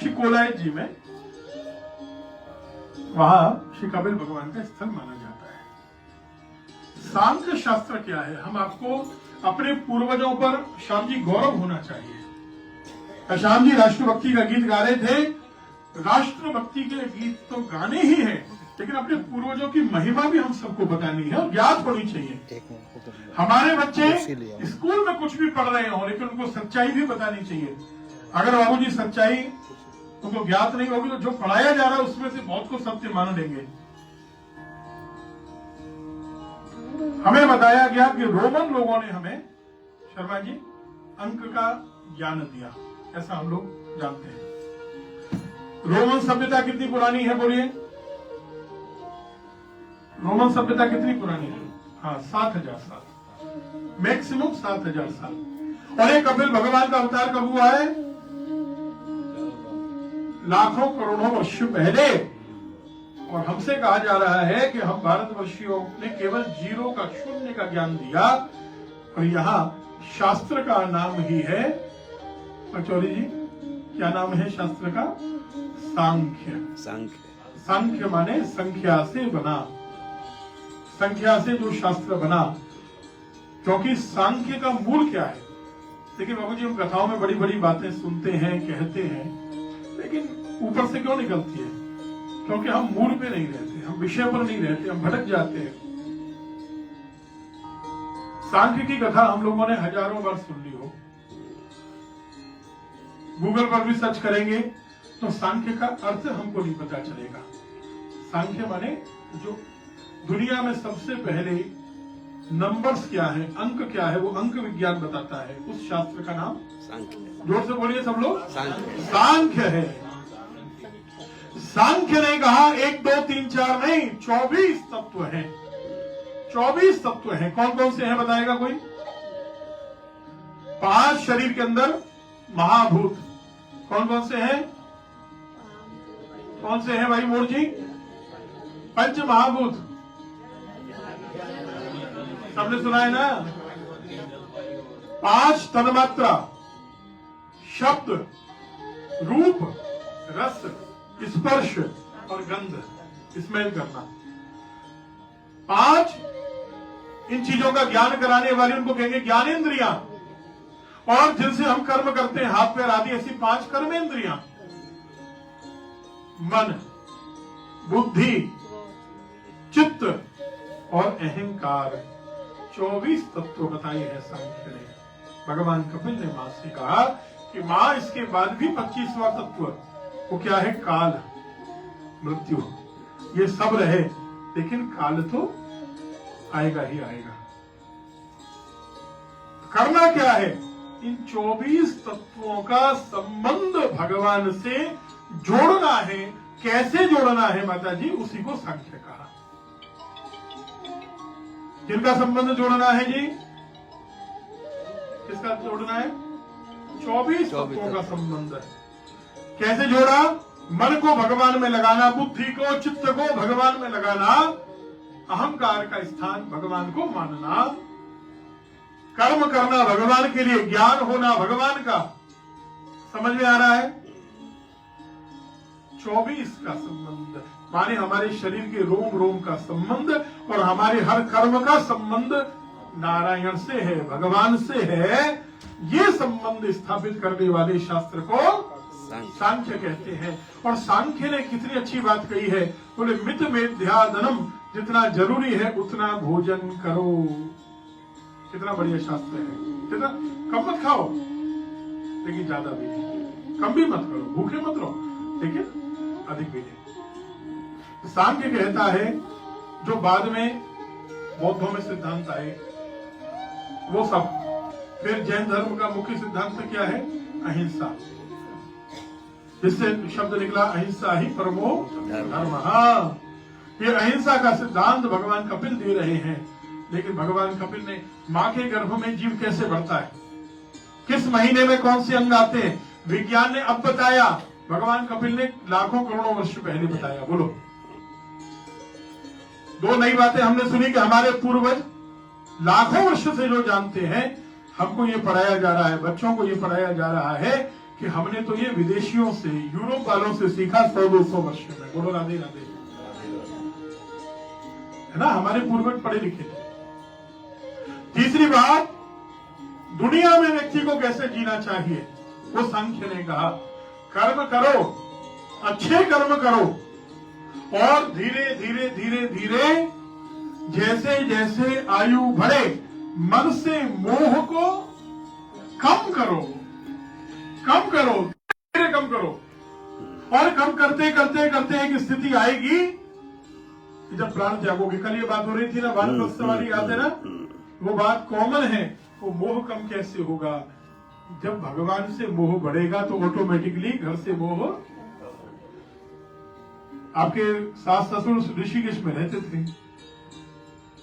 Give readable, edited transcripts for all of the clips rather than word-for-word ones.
महर्षि कोलायत जी में, वहां श्री कपिल भगवान का स्थल माना जाता है। सांख्य शास्त्र क्या है? हम आपको अपने पूर्वजों पर श्याम जी गौरव होना चाहिए। श्याम जी राष्ट्रभक्ति का गीत गा रहे थे। राष्ट्रभक्ति के गीत तो गाने ही हैं, लेकिन अपने पूर्वजों की महिमा भी हम सबको बतानी है और ज्ञात होनी चाहिए। हमारे बच्चे स्कूल में कुछ भी पढ़ रहे हो, लेकिन उनको सच्चाई भी बतानी चाहिए। अगर बाबूजी सच्चाई उनको ज्ञात नहीं होगी तो जो पढ़ाया जा रहा है उसमें से बहुत को सत्य मान लेंगे। हमें बताया गया कि रोमन लोगों ने हमें, शर्मा जी, अंक का ज्ञान दिया, ऐसा हम लोग जानते हैं। रोमन सभ्यता कितनी पुरानी है बोलिए? रोमन सभ्यता कितनी पुरानी है? हाँ, 7,000 साल, मैक्सिमम 7,000 साल। और एक कपिल भगवान का अवतार कब हुआ है? लाखों करोड़ों वर्ष पहले। और हमसे कहा जा रहा है कि हम भारतवर्षियों ने केवल जीरो का, शून्य का ज्ञान दिया। और यहाँ शास्त्र का नाम ही है, पचौरी जी क्या नाम है शास्त्र का? सांख्य। सांख्य माने संख्या से बना, संख्या से जो शास्त्र बना। क्योंकि सांख्य का मूल क्या है? देखिए बाबूजी, हम कथाओं में बड़ी बड़ी बातें सुनते हैं, कहते हैं, लेकिन ऊपर से क्यों निकलती है? क्योंकि हम मूल पे नहीं रहते, हम विषय पर नहीं रहते, हम भटक जाते हैं। सांख्य की कथा हम लोगों ने हजारों बार सुन ली हो, गूगल पर भी सर्च करेंगे तो सांख्य का अर्थ हमको नहीं पता चलेगा। सांख्य माने जो दुनिया में सबसे पहले नंबर्स क्या है, अंक क्या है, वो अंक विज्ञान बताता है। उस शास्त्र का नाम सांख्य। जोर से बोलिए सब लोग, सांख्य है। सांख्य ने कहा 1 2 3 4 नहीं, 24 तत्व हैं। 24 तत्व हैं। कौन कौन से हैं बताएगा कोई? 5 शरीर के अंदर महाभूत। कौन कौन से हैं? कौन से हैं भाई मोर जी? 5 महाभूत सबने सुना है ना? 5 तन्मात्रा, शब्द, रूप, रस, स्पर्श और गंध, स्मेल करना। 5 इन चीजों का ज्ञान कराने वाली, उनको कहेंगे ज्ञानेंद्रियां। और जिनसे हम कर्म करते हैं, हाथ पैर आदि, ऐसी 5 कर्मेंद्रियां। मन, बुद्धि, चित्त और अहंकार, 24 तत्व बताए हैं सांख्य ने। भगवान कपिल ने मां से कहा कि मां, इसके बाद भी 25वां तत्व, वो क्या है? काल, मृत्यु। ये सब रहे, लेकिन काल तो आएगा ही आएगा। करना क्या है? इन 24 तत्वों का संबंध भगवान से जोड़ना है। कैसे जोड़ना है माता जी? उसी को सांख्य कहा। किनका संबंध जोड़ना है जी? किसका जोड़ना है? 24 तत्वों का संबंध है। कैसे जोड़ा? मन को भगवान में लगाना, बुद्धि को, चित्त को भगवान में लगाना, अहंकार का स्थान भगवान को मानना, कर्म करना भगवान के लिए, ज्ञान होना भगवान का। समझ में आ रहा है? 24 का संबंध माने हमारे शरीर के रोम रोम का संबंध और हमारे हर कर्म का संबंध नारायण से है, भगवान से है। ये संबंध स्थापित करने वाले शास्त्र को सांख्य कहते हैं। और सांख्य ने कितनी अच्छी बात कही है, बोले मित मेध्यादनम, जितना जरूरी है उतना भोजन करो। कितना बढ़िया शास्त्र है। कितना कम मत खाओ, लेकिन ज्यादा भी नहीं, कम भी मत करो, भूखे मत रहो, लेकिन अधिक भी नहीं। सांख्य कहता है, जो बाद में बौद्धों में सिद्धांत आए वो सब। फिर जैन धर्म का मुख्य सिद्धांत क्या है? अहिंसा। जिससे शब्द निकला अहिंसा ही परमो धर्म। हाँ, ये अहिंसा का सिद्धांत भगवान कपिल दे रहे हैं। लेकिन भगवान कपिल ने मां के गर्भ में जीव कैसे बढ़ता है, किस महीने में कौन से अंग आते हैं, विज्ञान ने अब बताया, भगवान कपिल ने लाखों करोड़ों वर्ष पहले बताया। बोलो, 2 नई बातें हमने सुनी कि हमारे पूर्वज लाखों वर्ष से जो जानते हैं, हमको ये पढ़ाया जा रहा है, बच्चों को ये पढ़ाया जा रहा है कि हमने तो ये विदेशियों से, यूरोप वालों से सीखा 100-200 वर्ष में। बोलो राधे राधे। है ना, हमारे पूर्वज पढ़े लिखे थे। तीसरी बात, दुनिया में व्यक्ति को कैसे जीना चाहिए, वो सांख्य ने कहा, कर्म करो, अच्छे कर्म करो, और धीरे धीरे धीरे धीरे जैसे जैसे आयु बढ़े मन से मोह को कम करो, कम करो, धीरे कम करो। और कम करते करते करते एक स्थिति आएगी जब प्राण त्यागोगे। कल ये बात हो रही थी ना, वानप्रस्थ वाली याद है ना, वो बात कॉमन है। वो मोह कम कैसे होगा? जब भगवान से मोह बढ़ेगा तो ऑटोमेटिकली घर से मोह। आपके सास ससुर ऋषिकेश में रहते थे,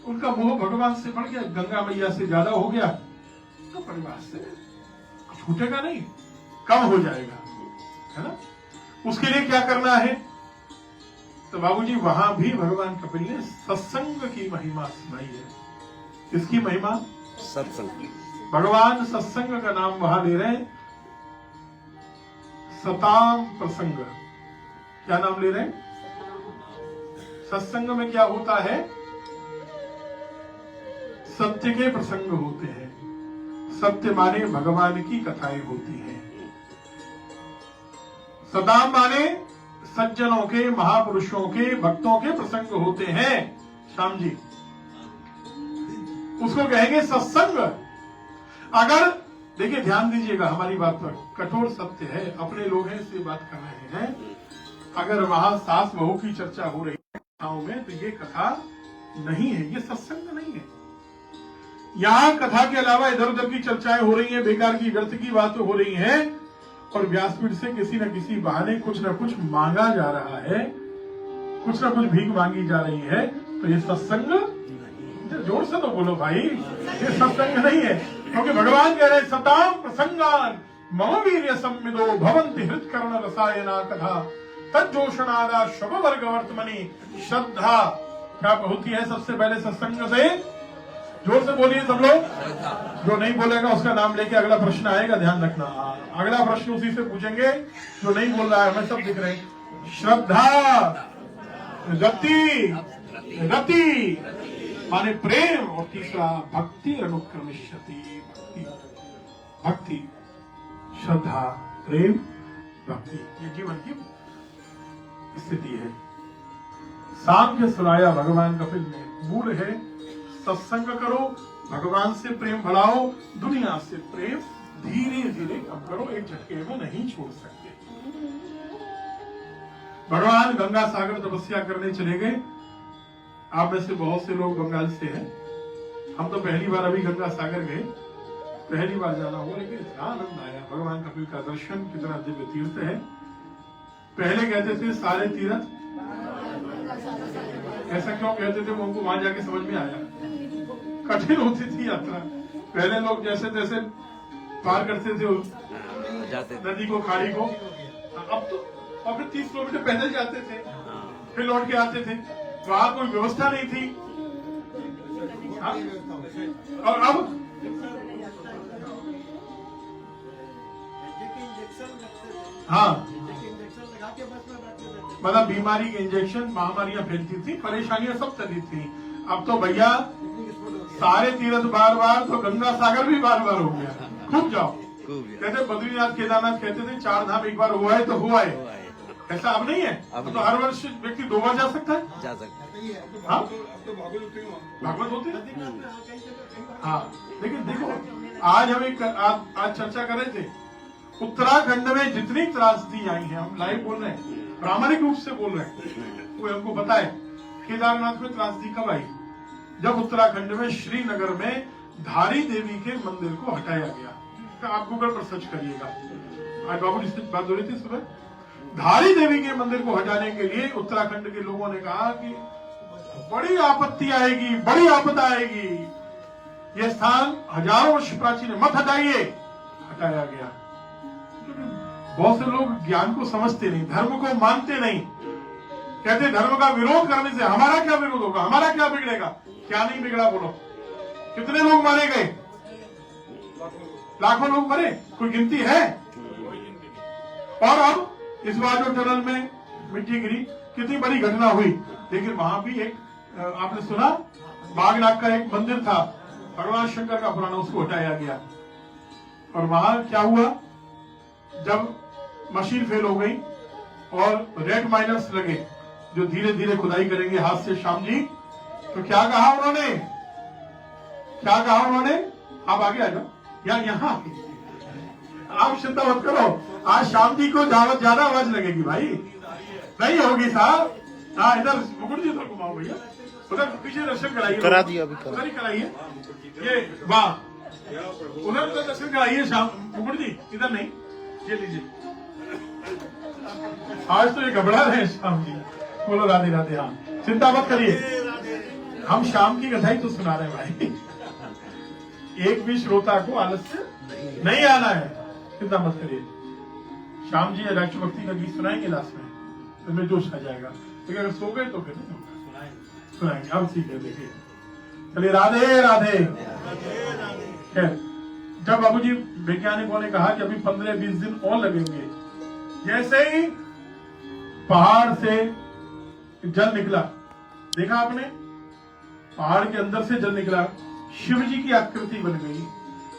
उनका मोह भगवान से बढ़ गया, गंगा मैया से ज्यादा हो गया, तो परिवार से छूटेगा नहीं, कम हो जाएगा, है ना। उसके लिए क्या करना है? तो बाबूजी वहां भी भगवान कपिल ने सत्संग की महिमा सुनाई है। किसकी महिमा? सत्संग। भगवान सत्संग का नाम वहां ले रहे हैं, सताम प्रसंग। क्या नाम ले रहे हैं? सत्संग में क्या होता है? सत्य के प्रसंग होते हैं। सत्य माने भगवान की कथाएं होती हैं। सदाम माने सज्जनों के, महापुरुषों के, भक्तों के प्रसंग होते हैं। श्याम जी, उसको कहेंगे सत्संग। अगर देखिए, ध्यान दीजिएगा हमारी बात पर, कठोर सत्य है, अपने लोग हैं इसलिए बात कर रहे हैं। अगर वहां सास बहू की चर्चा हो रही है कथाओं में, तो ये कथा नहीं है, ये सत्संग नहीं है। यहाँ कथा के अलावा इधर उधर की चर्चाएं हो रही हैं, बेकार की व्यर्थ की बातें हो रही हैं, और व्यासपीठ से किसी न किसी बहाने कुछ न कुछ मांगा जा रहा है, कुछ न कुछ भीख मांगी जा रही है। तो ये सत्संग, जोर से तो बोलो भाई, ये सत्संग नहीं है। क्योंकि भगवान कह रहे हैं, सताम प्रसंगान मम वीर्य संविदो भवन्ति हृत्कर्ण रसायना कथा तज्जोषणादा शव वर्ग वर्तमनि श्रद्धा। क्या होती है सबसे पहले सत्संग से? जोर से बोलिए सब लोग। जो नहीं बोलेगा उसका नाम लेके अगला प्रश्न आएगा, ध्यान रखना। अगला प्रश्न उसी से पूछेंगे जो नहीं बोल रहा है, हमें सब दिख रहे हैं। श्रद्धा, रति, रति माने प्रेम, और तीसरा भक्ति अनुक्रमिष्यति। भक्ति, भक्ति, श्रद्धा, प्रेम, भक्ति, ये जीवन की स्थिति है। सांख्य सुनाया भगवान कपिल ने, मूल है सत्संग करो, भगवान से प्रेम बढ़ाओ, दुनिया से प्रेम धीरे धीरे कम करो, एक झटके में नहीं छोड़ सकते। भगवान गंगा सागर तपस्या करने चले गए। आप में से बहुत से लोग बंगाल से हैं, हम तो पहली बार अभी गंगा सागर गए, पहली बार जाना हुआ, लेकिन इतना आनंद आया। भगवान कपिल का दर्शन, कितना दिव्य तीर्थ है। पहले कहते थे सारे तीर्थ, ऐसा क्यों कहते थे वो हमको वहां जाके समझ में आया। कठिन होती थी यात्रा, पहले लोग जैसे तैसे पार करते थे नदी को, खाड़ी को। अब तो और फिर 30 किलोमीटर पैदल जाते थे, फिर लौट के आते थे। वहां कोई व्यवस्था नहीं थी। और अब हाँ, मतलब बीमारी के इंजेक्शन, महामारियां फैलती थी, परेशानियां सब चली थी। अब तो भैया सारे तीर्थ बार बार, तो गंगा सागर भी बार बार हो गया। खूब जाओ। कहते बद्रीनाथ केदारनाथ कहते थे 4 धाम एक बार हुआ है तो हुआ है, ऐसा अब नहीं है। अब तो हर वर्ष व्यक्ति 2 बार जा सकता है, जा सकता है। हाँ? भागवत होते हैं। हाँ, लेकिन देखो आज हम एक आज चर्चा कर रहे थे, उत्तराखंड में जितनी त्रासदी आई है, हम लाइव बोल रहे हैं, प्रामाणिक रूप से बोल रहे हैं, कोई हमको बताए केदारनाथ में त्रासदी कब आई? जब उत्तराखंड में श्रीनगर में धारी देवी के मंदिर को हटाया गया। आप गूगल पर सर्च करिएगा, आज बाबू जी से बात हो रही थी सुबह। धारी देवी के मंदिर को हटाने के लिए उत्तराखंड के लोगों ने कहा कि बड़ी आपत्ति आएगी, बड़ी आपदा आएगी, यह स्थान हजारों वर्ष प्राचीन है, मत हटाइए। हटाया गया। बहुत से लोग ज्ञान को समझते नहीं, धर्म को मानते नहीं, कहते धर्म का विरोध करने से हमारा क्या विरोध होगा, हमारा क्या बिगड़ेगा। क्या नहीं बिगड़ा बोलो? कितने लोग मारे गए? लाखों लोग मरे, कोई गिनती है? और अब इस बार जो टनल में मिट्टी गिरी, कितनी बड़ी घटना हुई। लेकिन वहां भी एक आपने सुना, बागनाथ का एक मंदिर था भगवान शंकर का पुराना, उसको हटाया गया। और वहां क्या हुआ, जब मशीन फेल हो गई और रेड माइनर्स लगे जो धीरे धीरे खुदाई करेंगे हाथ से, श्याम जी, तो क्या कहा उन्होंने, क्या कहा उन्होंने, आप आगे आ जाओ या यहाँ, आप चिंता मत करो, आज श्याम जी को ज्यादा आवाज लगेगी भाई, नहीं होगी साहब। हाँ, इधर मुकुट जी उधर घुमाओ भैया, उधर पीछे दर्शन कराइए, करा दिया अभी, उधर ही कराइए, ये वाह, उधर तो दर्शन कराइए श्याम, मुकुट जी इधर नहीं, ये लीजिए। आज तो ये घबरा रहे हैं श्याम जी, बोलो राधे राधे। हाँ, चिंता मत करिए, हम शाम की कथा ही तो सुना रहे हैं भाई, एक भी श्रोता को आलस्य नहीं आना है, चिंता मत करिए। श्याम जी राष्ट्रभक्ति का गीत सुनाएंगे लास्ट में, तो में जोश आ जाएगा, लेकिन अगर सो गए तो फिर नहीं होगा, सुनाएंगे। अब ठीक है, देखिए, चलिए राधे राधे। खैर, जब बाबूजी वैज्ञानिकों ने कहा कि अभी 15-20 दिन और लगेंगे, जैसे ही पहाड़ से जल निकला, देखा आपने, पहाड़ के अंदर से जल निकला, शिव जी की आकृति बन गई।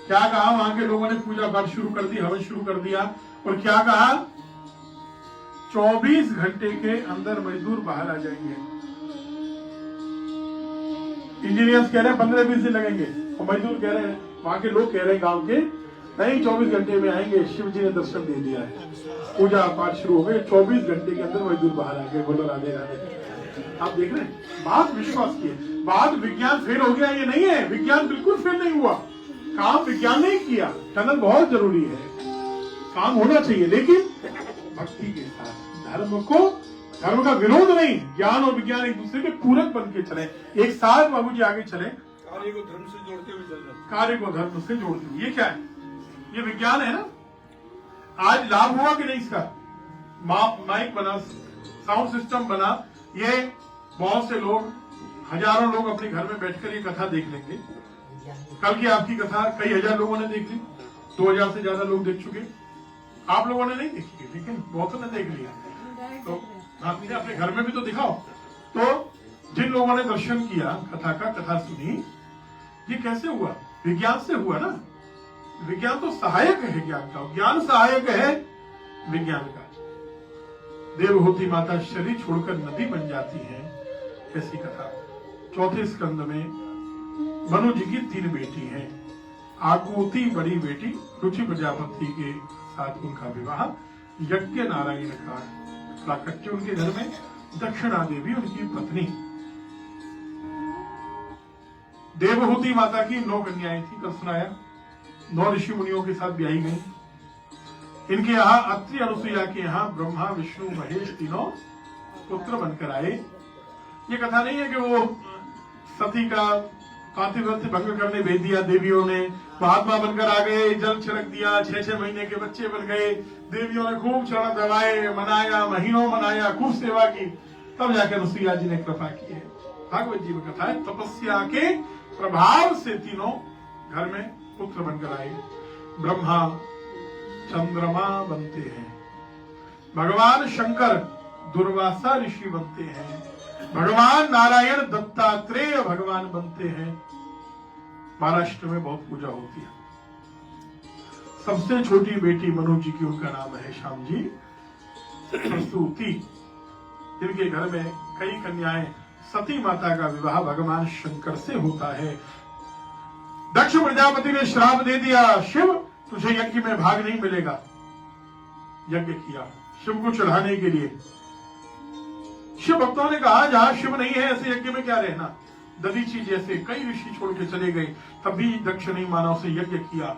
क्या कहा, वहां के लोगों ने पूजा पाठ शुरू कर दी, हवन शुरू कर दिया, और क्या कहा, 24 घंटे के अंदर मजदूर बाहर आ जाएंगे। इंजीनियर्स कह रहे हैं 15-20 दिन लगेंगे, और मजदूर कह रहे हैं, वहां के लोग कह रहे हैं गांव के, नहीं 24 घंटे में आएंगे, शिव जी ने दर्शन दे दिया है, पूजा पाठ शुरू हो गए, 24 घंटे के अंदर मजदूर बाहर आ गए। बोलो राधे राधे। आप देख रहे हैं, बात विश्वास की है, बात विज्ञान फेल हो गया ये नहीं है, विज्ञान बिल्कुल फेल नहीं हुआ, काम विज्ञान ने किया। टनल बहुत जरूरी है, काम होना चाहिए, लेकिन भक्ति के साथ, धर्म का विरोध नहीं, ज्ञान और विज्ञान एक दूसरे के पूरक बन के चले, एक साथ बाबूजी आगे चले, कार्य को धर्म से जोड़ते हुए चलना, कार्य को धर्म से जोड़ते हुए। ये क्या है, ये विज्ञान है ना। आज लाभ हुआ कि नहीं इसका, माइक बना, साउंड सिस्टम बना, ये बहुत से लोग, हजारों लोग अपने घर में बैठकर ये कथा देख लेंगे। कल की आपकी कथा कई हजार लोगों ने देख ली, 2000 से ज्यादा लोग देख चुके, आप लोगों ने नहीं देखी, लेकिन बहुतों ने देख लिया। तो आपने अपने घर में भी तो दिखाओ। तो जिन लोगों ने दर्शन किया, कथा का, कथा सुनी, ये कैसे हुआ, विज्ञान से हुआ ना। विज्ञान तो सहायक है ज्ञान का, ज्ञान सहायक है विज्ञान का। देवहूति माता शरीर छोड़कर नदी बन जाती है, ऐसी कथा। 4थे स्कंद में मनु जी की 3 बेटी हैं, आकुति बड़ी बेटी, रुचि प्रजापति के साथ उनका विवाह, यज्ञ नारायण का प्राकट्य उनके घर में, दक्षिणा देवी उनकी पत्नी। देवहूति माता की 9 कन्याएं थी, कल सुनाया, 9 ऋषि मुनियों के साथ ब्याही गई। इनके यहाँ अत्रि अनुसुईया के यहाँ ब्रह्मा विष्णु महेश तीनों पुत्र बनकर आए। ये कथा नहीं है कि वो सती का पातिव्रत्य भंग करने भेज दिया देवियों ने, महात्मा बनकर आ गए, जल छिड़क दिया, 6-6 महीने के बच्चे बन गए, देवियों ने खूब चरण दबाए, मनाया, महीनों मनाया, खूब सेवा की, तब जाकर अनुसुईया जी ने कृपा की है। भागवत जी में कथा है, तपस्या के प्रभाव से तीनों घर में पुत्र बनकर आए। ब्रह्मा चंद्रमा बनते हैं, भगवान शंकर दुर्वासा ऋषि बनते हैं, भगवान नारायण दत्तात्रेय भगवान बनते हैं। महाराष्ट्र में बहुत पूजा होती है। सबसे छोटी बेटी मनु जी की, उनका नाम है श्याम जी, सरस्वती, जिनके घर में कई कन्याएं, सती माता का विवाह भगवान शंकर से होता है। दक्ष प्रजापति ने श्राप दे दिया, शिव तुझे यज्ञ में भाग नहीं मिलेगा। यज्ञ किया शिव को चढ़ाने के लिए। शिव भक्तों ने कहा जहां शिव नहीं है ऐसे यज्ञ में क्या रहना। दधीची जैसे कई ऋषि छोड़ के चले गए, तब भी दक्ष नहीं माना, उसे यज्ञ किया।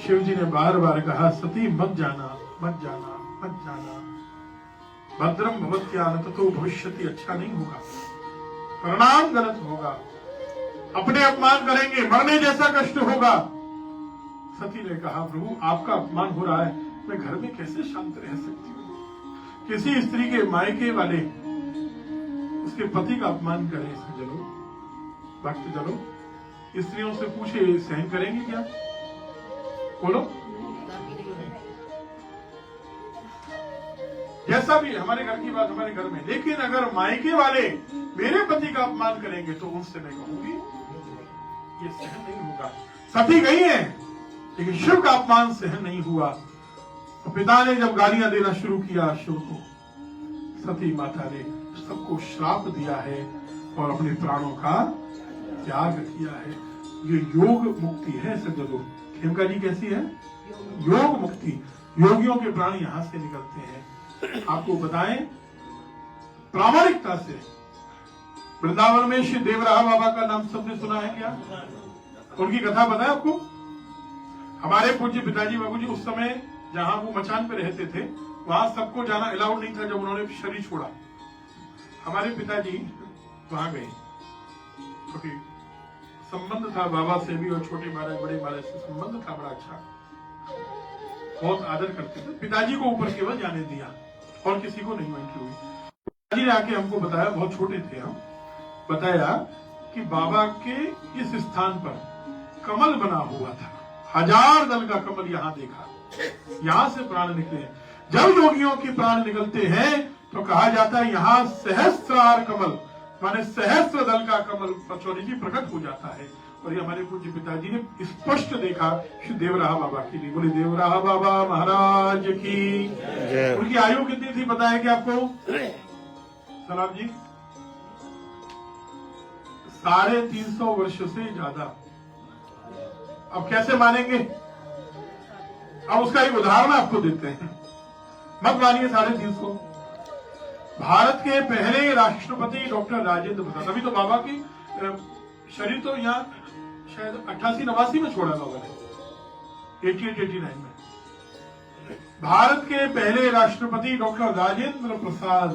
शिव जी ने बार बार कहा, सती मत जाना, मत जाना, मत जाना, भद्रम भवत्यान ततो भविष्यति, अच्छा नहीं होगा, परिणाम गलत होगा, अपने अपमान करेंगे, मरने जैसा कष्ट होगा। सती ने कहा, प्रभु आपका अपमान हो रहा है, मैं घर में कैसे शांत रह सकती हूँ। किसी स्त्री के मायके वाले उसके पति का अपमान करें, जलो भक्त जलो, स्त्रियों से पूछे सहन करेंगे क्या, बोलो। जैसा भी हमारे घर की बात हमारे घर में, लेकिन अगर मायके वाले मेरे पति का अपमान करेंगे तो उनसे मैं कहूंगी ये सहन नहीं होगा। सती गई है लेकिन शिव का अपमान सहन नहीं हुआ। तो पिता ने जब गालियां देना शुरू किया शिव को, सती माता ने सबको श्राप दिया है और अपने प्राणों का त्याग किया है। ये योग मुक्ति है सज्जनों। खेमका जी कैसी है? योग मुक्ति। योगियों के प्राण यहां से निकलते हैं। आपको बताएं प्रामाणिकता से, वृंदावन में श्री देवराहा बाबा का नाम सबने सुना है क्या? उनकी कथा पता है आपको? हमारे पूज्य पिताजी बाबूजी उस समय जहां वो मचान पे रहते थे वहां सबको जाना अलाउड नहीं था। जब उन्होंने शरीर छोड़ा, हमारे पिताजी वहां गए। क्योंकि संबंध था बाबा से भी और छोटे महाराज बड़े महाराज से संबंध था बड़ा अच्छा, बहुत आदर करते थे। पिताजी को ऊपर केवल जाने दिया और किसी को नहीं एंट्री हुई। पिताजी ने आके हमको बताया, बहुत छोटे थे हम, बताया कि बाबा के इस स्थान पर कमल बना हुआ था। 1000 दल का कमल यहाँ देखा, यहाँ से प्राण निकले। जब योगियों के प्राण निकलते हैं तो कहा जाता है यहाँ सहस्त्रार कमल माने सहस्त्र दल का कमल पचौरी जी प्रकट हो जाता है। और ये हमारे पूज्य पिताजी ने स्पष्ट देखा श्री देवराहा बाबा की भी। बोले देवराहा बाबा महाराज की। उनकी आयु कितनी थी पता है क्या आपको? सलाम जी 350 वर्ष से ज्यादा। अब कैसे मानेंगे? अब उसका एक उदाहरण आपको देते हैं, मत मानिए 350। भारत के पहले राष्ट्रपति डॉक्टर राजेंद्र प्रसाद, अभी तो बाबा की शरीर तो यहाँ शायद 88-89 में छोड़ा बाबा ने, 88-89 में। भारत के पहले राष्ट्रपति डॉक्टर राजेंद्र प्रसाद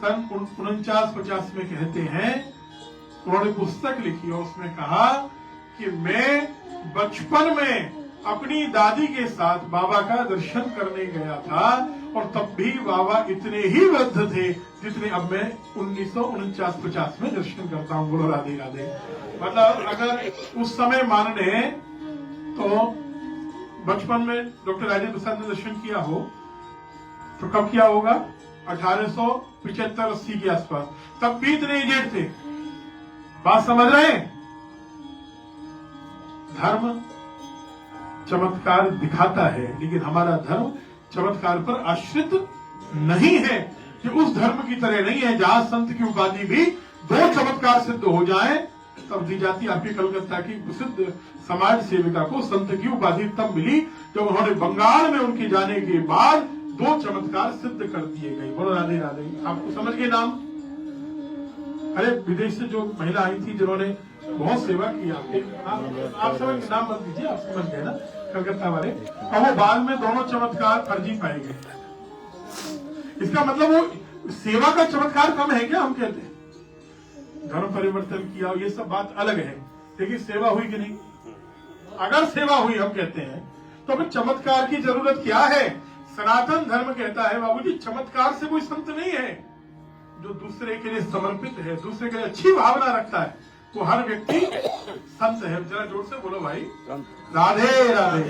सन 49-50 में कहते हैं, उन्होंने पुस्तक लिखी और उसमें कहा कि मैं बचपन में अपनी दादी के साथ बाबा का दर्शन करने गया था और तब भी बाबा इतने ही वृद्ध थे जितने अब मैं 1949-50 में दर्शन करता हूँ। बोलो राधे राधे। मतलब अगर उस समय मान ले तो बचपन में डॉक्टर राजेंद्र प्रसाद ने दर्शन किया हो तो कब किया होगा? 1875-80 के आसपास। तब भी इतने एजेड थे। बात समझ रहे हैं? धर्म चमत्कार दिखाता है लेकिन हमारा धर्म चमत्कार पर आश्रित नहीं है। कि उस धर्म की तरह नहीं है जहां संत की उपाधि भी 2 चमत्कार सिद्ध हो जाए तब दी जाती। आपकी कलकत्ता की प्रसिद्ध समाज सेविका को संत की उपाधि तब मिली जब उन्होंने बंगाल में उनके जाने के बाद 2 चमत्कार सिद्ध कर दिए गए। बोलो राधे राधे। आपको समझ गए नाम? अरे विदेश से जो महिला आई थी जिन्होंने बहुत सेवा की आपके, आप समझ के नाम मत दीजिए, आप समझ गए ना, कलकत्ता वाले। और वो बाद में दोनों चमत्कार फर्जी पाए गए। इसका मतलब वो सेवा का चमत्कार कम है क्या? हम कहते हैं धर्म परिवर्तन किया ये सब बात अलग है, लेकिन सेवा हुई कि नहीं? अगर सेवा हुई हम कहते हैं तो फिर चमत्कार की जरूरत क्या है? सनातन धर्म कहता है बाबूजी चमत्कार से कोई संत नहीं है। जो दूसरे के लिए समर्पित है, दूसरे के लिए अच्छी भावना रखता है, वो हर व्यक्ति संत है। जरा जोर से बोलो भाई राधे राधे।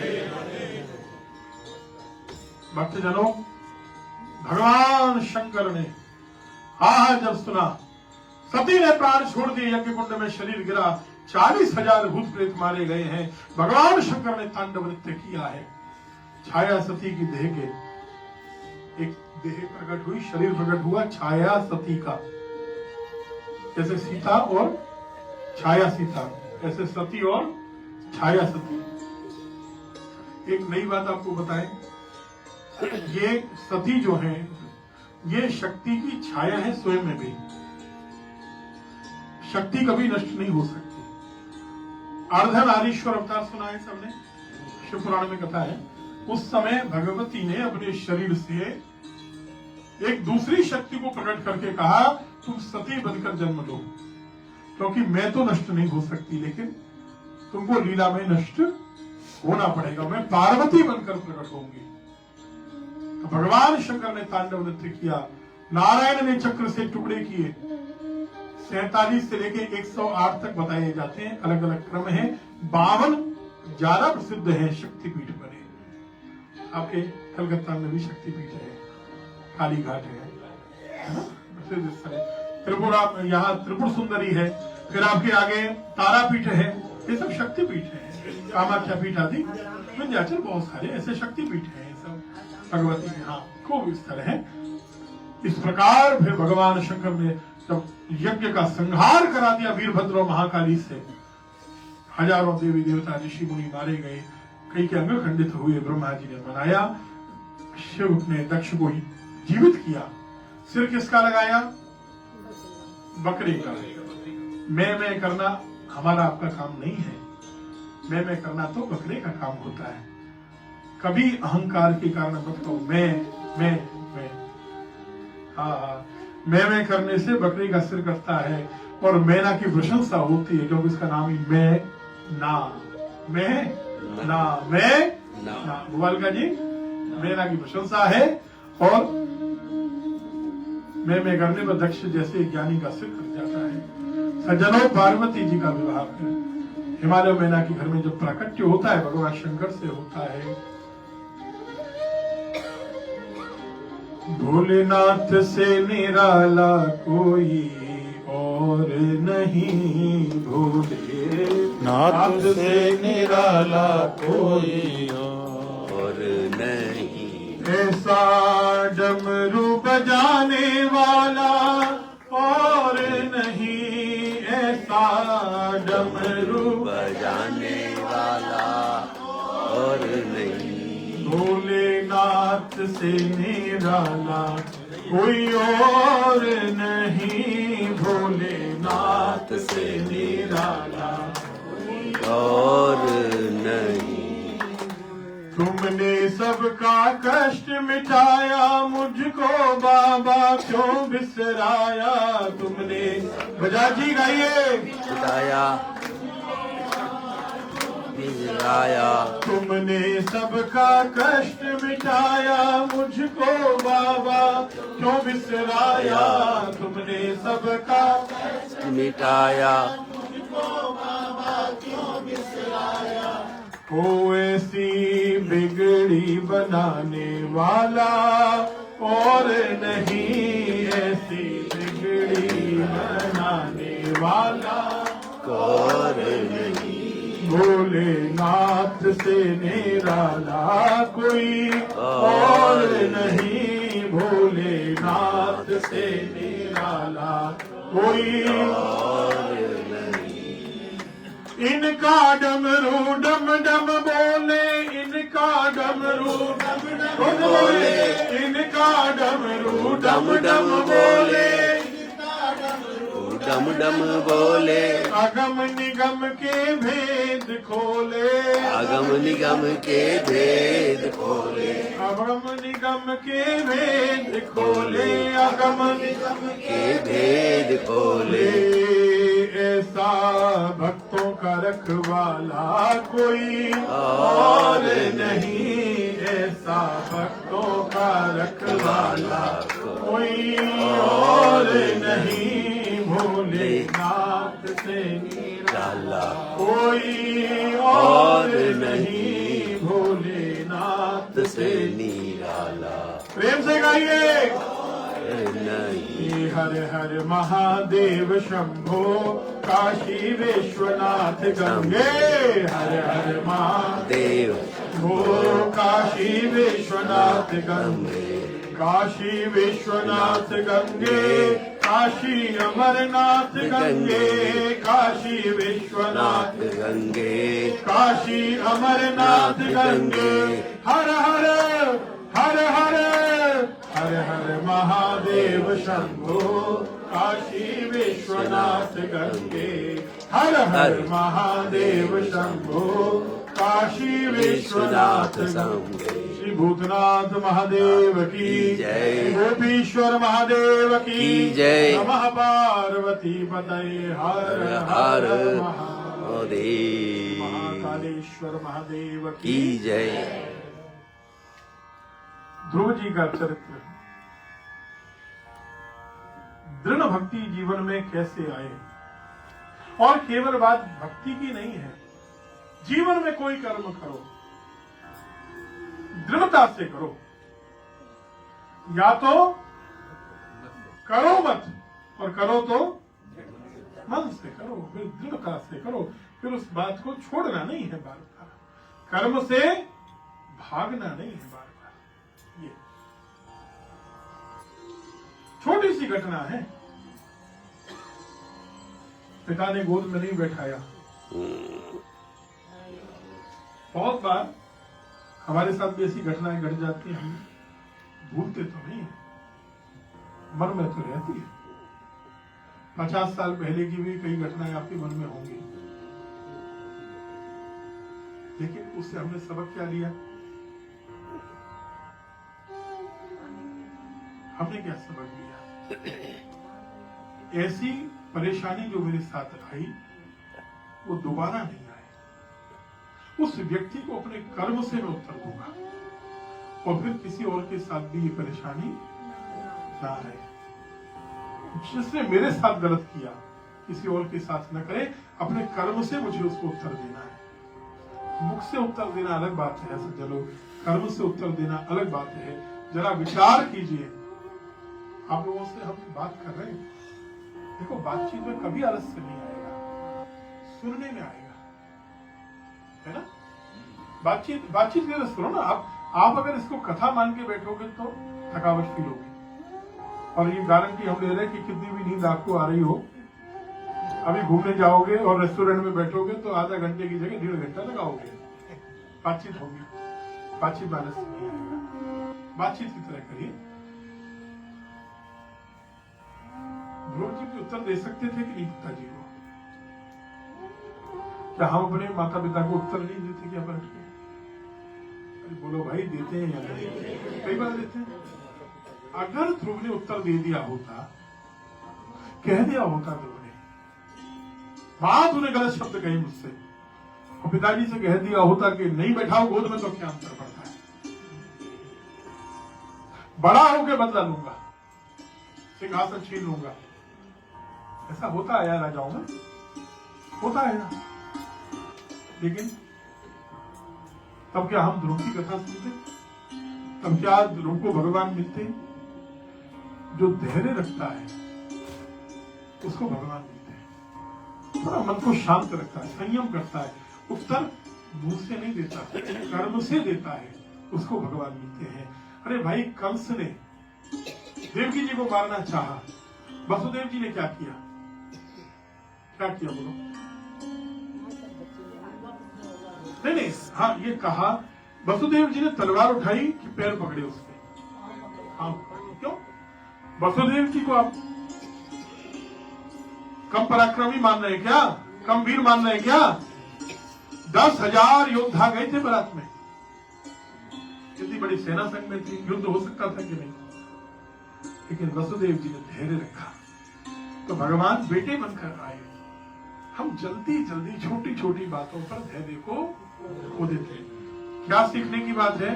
भक्तजनों, भगवान शंकर ने आह जब सुना, सती ने प्राण छोड़ दिए, यज्ञ कुंड में शरीर गिरा, 40,000 भूत प्रेत मारे गए हैं। भगवान शंकर ने तांडव नृत्य किया है। छाया सती की देह के, एक देह प्रकट हुई, शरीर प्रकट हुआ छाया सती का। जैसे सीता और छाया सीता, ऐसे सती और छाया सती। एक नई बात आपको बताएं, ये सती जो है ये शक्ति की छाया है स्वयं में भी। शक्ति कभी नष्ट नहीं हो सकती। अर्धनारीश्वर अवतार सुना है सबने, शिव पुराण में कथा है। उस समय भगवती ने अपने शरीर से एक दूसरी शक्ति को प्रकट करके कहा तुम सती बनकर जन्म लो, क्योंकि मैं तो नष्ट नहीं हो सकती लेकिन तुमको लीला में नष्ट होना पड़ेगा, मैं पार्वती बनकर प्रकट होंगी। तो भगवान शंकर ने तांडव नृत्य किया, नारायण ने चक्र से टुकड़े किए। 47 से लेके 108 तक बताए जाते हैं, अलग अलग क्रम है। 52 ज्यादा प्रसिद्ध है, शक्तिपीठ बने। आपके कलकत्ता में भी शक्तिपीठ है। काली घाट है ना, प्रसिद्ध स्थल है। त्रिपुरा, यहाँ त्रिपुर सुंदरी है, फिर आपके आगे तारापीठ है, ये सब शक्तिपीठ है। कामाख्या पीठ आदि विंध्याचल, बहुत सारे ऐसे शक्तिपीठ हैं, ये सब भगवती के यहाँ खूब स्थल है। इस प्रकार फिर भगवान शंकर ने जब यज्ञ का संहार करा दिया वीरभद्र और महाकाली से, हजारों देवी देवता ऋषि मुनि मारे गए, कई के अंग खंडित हुए, ब्रह्मा जी ने मनाया, शिव ने दक्ष को जीवित किया। सिर किसका लगाया? बकरे का। मैं करना हमारा आपका काम नहीं है, मैं करना तो बकरे का काम होता है। कभी अहंकार के कारण मत कहो मैं। हाँ, मैं करने से बकरी का सिर कटता है और मैना की प्रशंसा होती है, क्योंकि इसका नाम ही मैं ना गोपाल का जी, मैना की प्रशंसा है। और मैं करने पर दक्ष जैसे ज्ञानी का सिर कट जाता है। सज्जनों, पार्वती जी का विवाह हिमालय मैना के घर में जब प्राकट्य होता है, भगवान शंकर से होता है। भोलेनाथ से निराला कोई और नहीं, भोलेनाथ से निराला कोई और नहीं, ऐसा डमरू बजाने वाला और नहीं, ऐसा डमरू बजाने वाला और नहीं, भोलेनाथ से निराला कोई और नहीं, भोलेनाथ से निराला और नहीं। तुमने सबका कष्ट मिटाया, मुझको बाबा क्यों बिसराया। तुमने बजा जी गाइए। बिसराया, तुमने सबका कष्ट मिटाया, मुझको बाबा क्यों बिसराया। तुमने सबका कष्ट मिटाया, हो ऐसी बिगड़ी बनाने वाला और नहीं, ऐसी बिगड़ी बनाने वाला और नहीं, भोलेनाथ से निराला कोई और नहीं, भोलेनाथ से निराला कोई और नहीं। इनका डमरू डम डम बोले, इनका डमरू डम डम बोले, इनका डमरू डम डम बोले, डम डम बोले, अगम निगम के भेद खोले, अगम निगम के भेद खोले, अगम निगम के भेद खोले, अगम निगम के भेद खोले। ऐसा भक्तों का रखवाला कोई और नहीं, ऐसा भक्तों का रखवाला कोई और नहीं, भोलेनाथ से निराला कोई और नहीं, भोलेनाथ से निराला प्रेम से गाइए। नहीं। हर हर महादेव शंभो, काशी विश्वनाथ गंगे, हर हर महादेव देव काशी विश्वनाथ गंगे, काशी विश्वनाथ गंगे, काशी अमरनाथ गंगे, काशी विश्वनाथ गंगे, काशी अमरनाथ गंगे, हर हर हर हर हर हर महादेव शंभो, काशी विश्वनाथ गंगे, हर हर महादेव शंभो, काशी विश्वनाथ गंगे। श्री भूतनाथ महादेव की जय, गोपीश्वर महादेव की जय, नमः पार्वती पतये हर हर हर महादेव महाकालेश्वर महादेव की जय। ध्रुव जी का चरित्र, दृढ़ भक्ति जीवन में कैसे आए। और केवल बात भक्ति की नहीं है, जीवन में कोई कर्म करो, दृढ़ता से करो। या तो करो मत, और करो तो मन से करो, फिर दृढ़ता से करो, फिर उस बात को छोड़ना नहीं है बार बार, कर्म से भागना नहीं है बार बार। ये छोटी सी घटना है, पिता ने गोद में नहीं बैठाया। बहुत बार हमारे साथ भी ऐसी घटनाएं घट जाती हैं, हम भूलते तो नहीं है, मन में तो रहती है। 50 साल पहले की भी कई घटनाएं आपके मन में होंगी, लेकिन उससे हमने सबक क्या लिया? हमने क्या सबक लिया? ऐसी परेशानी जो मेरे साथ आई वो दोबारा नहीं आए। उस व्यक्ति को अपने कर्म से मैं उत्तर दूंगा, और फिर किसी और के साथ भी ये परेशानी ना आए। जिसने मेरे साथ गलत किया किसी और के साथ न करे, अपने कर्म से मुझे उसको उत्तर देना है। मुख से उत्तर देना अलग बात है सज्जनों, कर्म से उत्तर देना अलग बात है। जरा विचार कीजिए, आप लोगों से हम बात कर रहे हैं, देखो बातचीत में कभी आलस्य नहीं आएगा, सुनने में आएगा, है ना? बातचीत करके सुनो ना। आप अगर इसको कथा मान के बैठोगे तो थकावट फील होगी, और ये गारंटी हम ले रहे हैं कि कितनी भी नींद आपको आ रही हो, अभी घूमने जाओगे और रेस्टोरेंट में बैठोगे तो आधा घंटे की जगह 1.5 घंटा लगाओगे, बातचीत होगी। बातचीत में आलस्य नहीं आएगा, बातचीत की तरह करिए। ध्रुव जी भी उत्तर दे सकते थे कि नहीं पिताजी को? क्या हम अपने माता पिता को उत्तर नहीं देते क्या? बैठ के अरे बोलो भाई, देते हैं या नहीं? कई बार देते हैं। अगर ध्रुव ने उत्तर दे दिया होता, कह दिया होता ध्रुव ने, बात उन्हें गलत शब्द कही मुझसे, और पिताजी से कह दिया होता कि नहीं बैठाओ गोद में, तो क्या अंतर पड़ता है? बड़ा होकर बदला लूंगा, सिंहासन छीन लूंगा। ऐसा होता है यार राजाओं में, होता है ना। लेकिन तब क्या हम ध्रुव की कथा सुनते? तब क्या ध्रुव को भगवान मिलते? जो धैर्य रखता है उसको भगवान मिलते हैं। थोड़ा मन को शांत रखता है, संयम करता है, उत्तर मुंह से नहीं देता, कर्म से देता है, उसको भगवान मिलते हैं। अरे भाई, कंस ने देवकी जी को मारना चाहा, वसुदेव जी ने क्या किया? क्या किया बोलो? नहीं, हाँ, ये कहा वसुदेव जी ने तलवार उठाई कि पैर पकड़े उसके। हाँ, क्यों? वसुदेव जी को आप कम पराक्रमी मान रहे हैं क्या? कम वीर मान रहे हैं क्या? 10,000 योद्धा गए थे बारात में, इतनी बड़ी सेना संग में थी, युद्ध हो सकता था कि नहीं? लेकिन वसुदेव जी ने धैर्य रखा, तो भगवान बेटे बनकर आए। हम जल्दी जल्दी छोटी छोटी बातों पर धैर्य को खो देते हैं। क्या सीखने की बात है?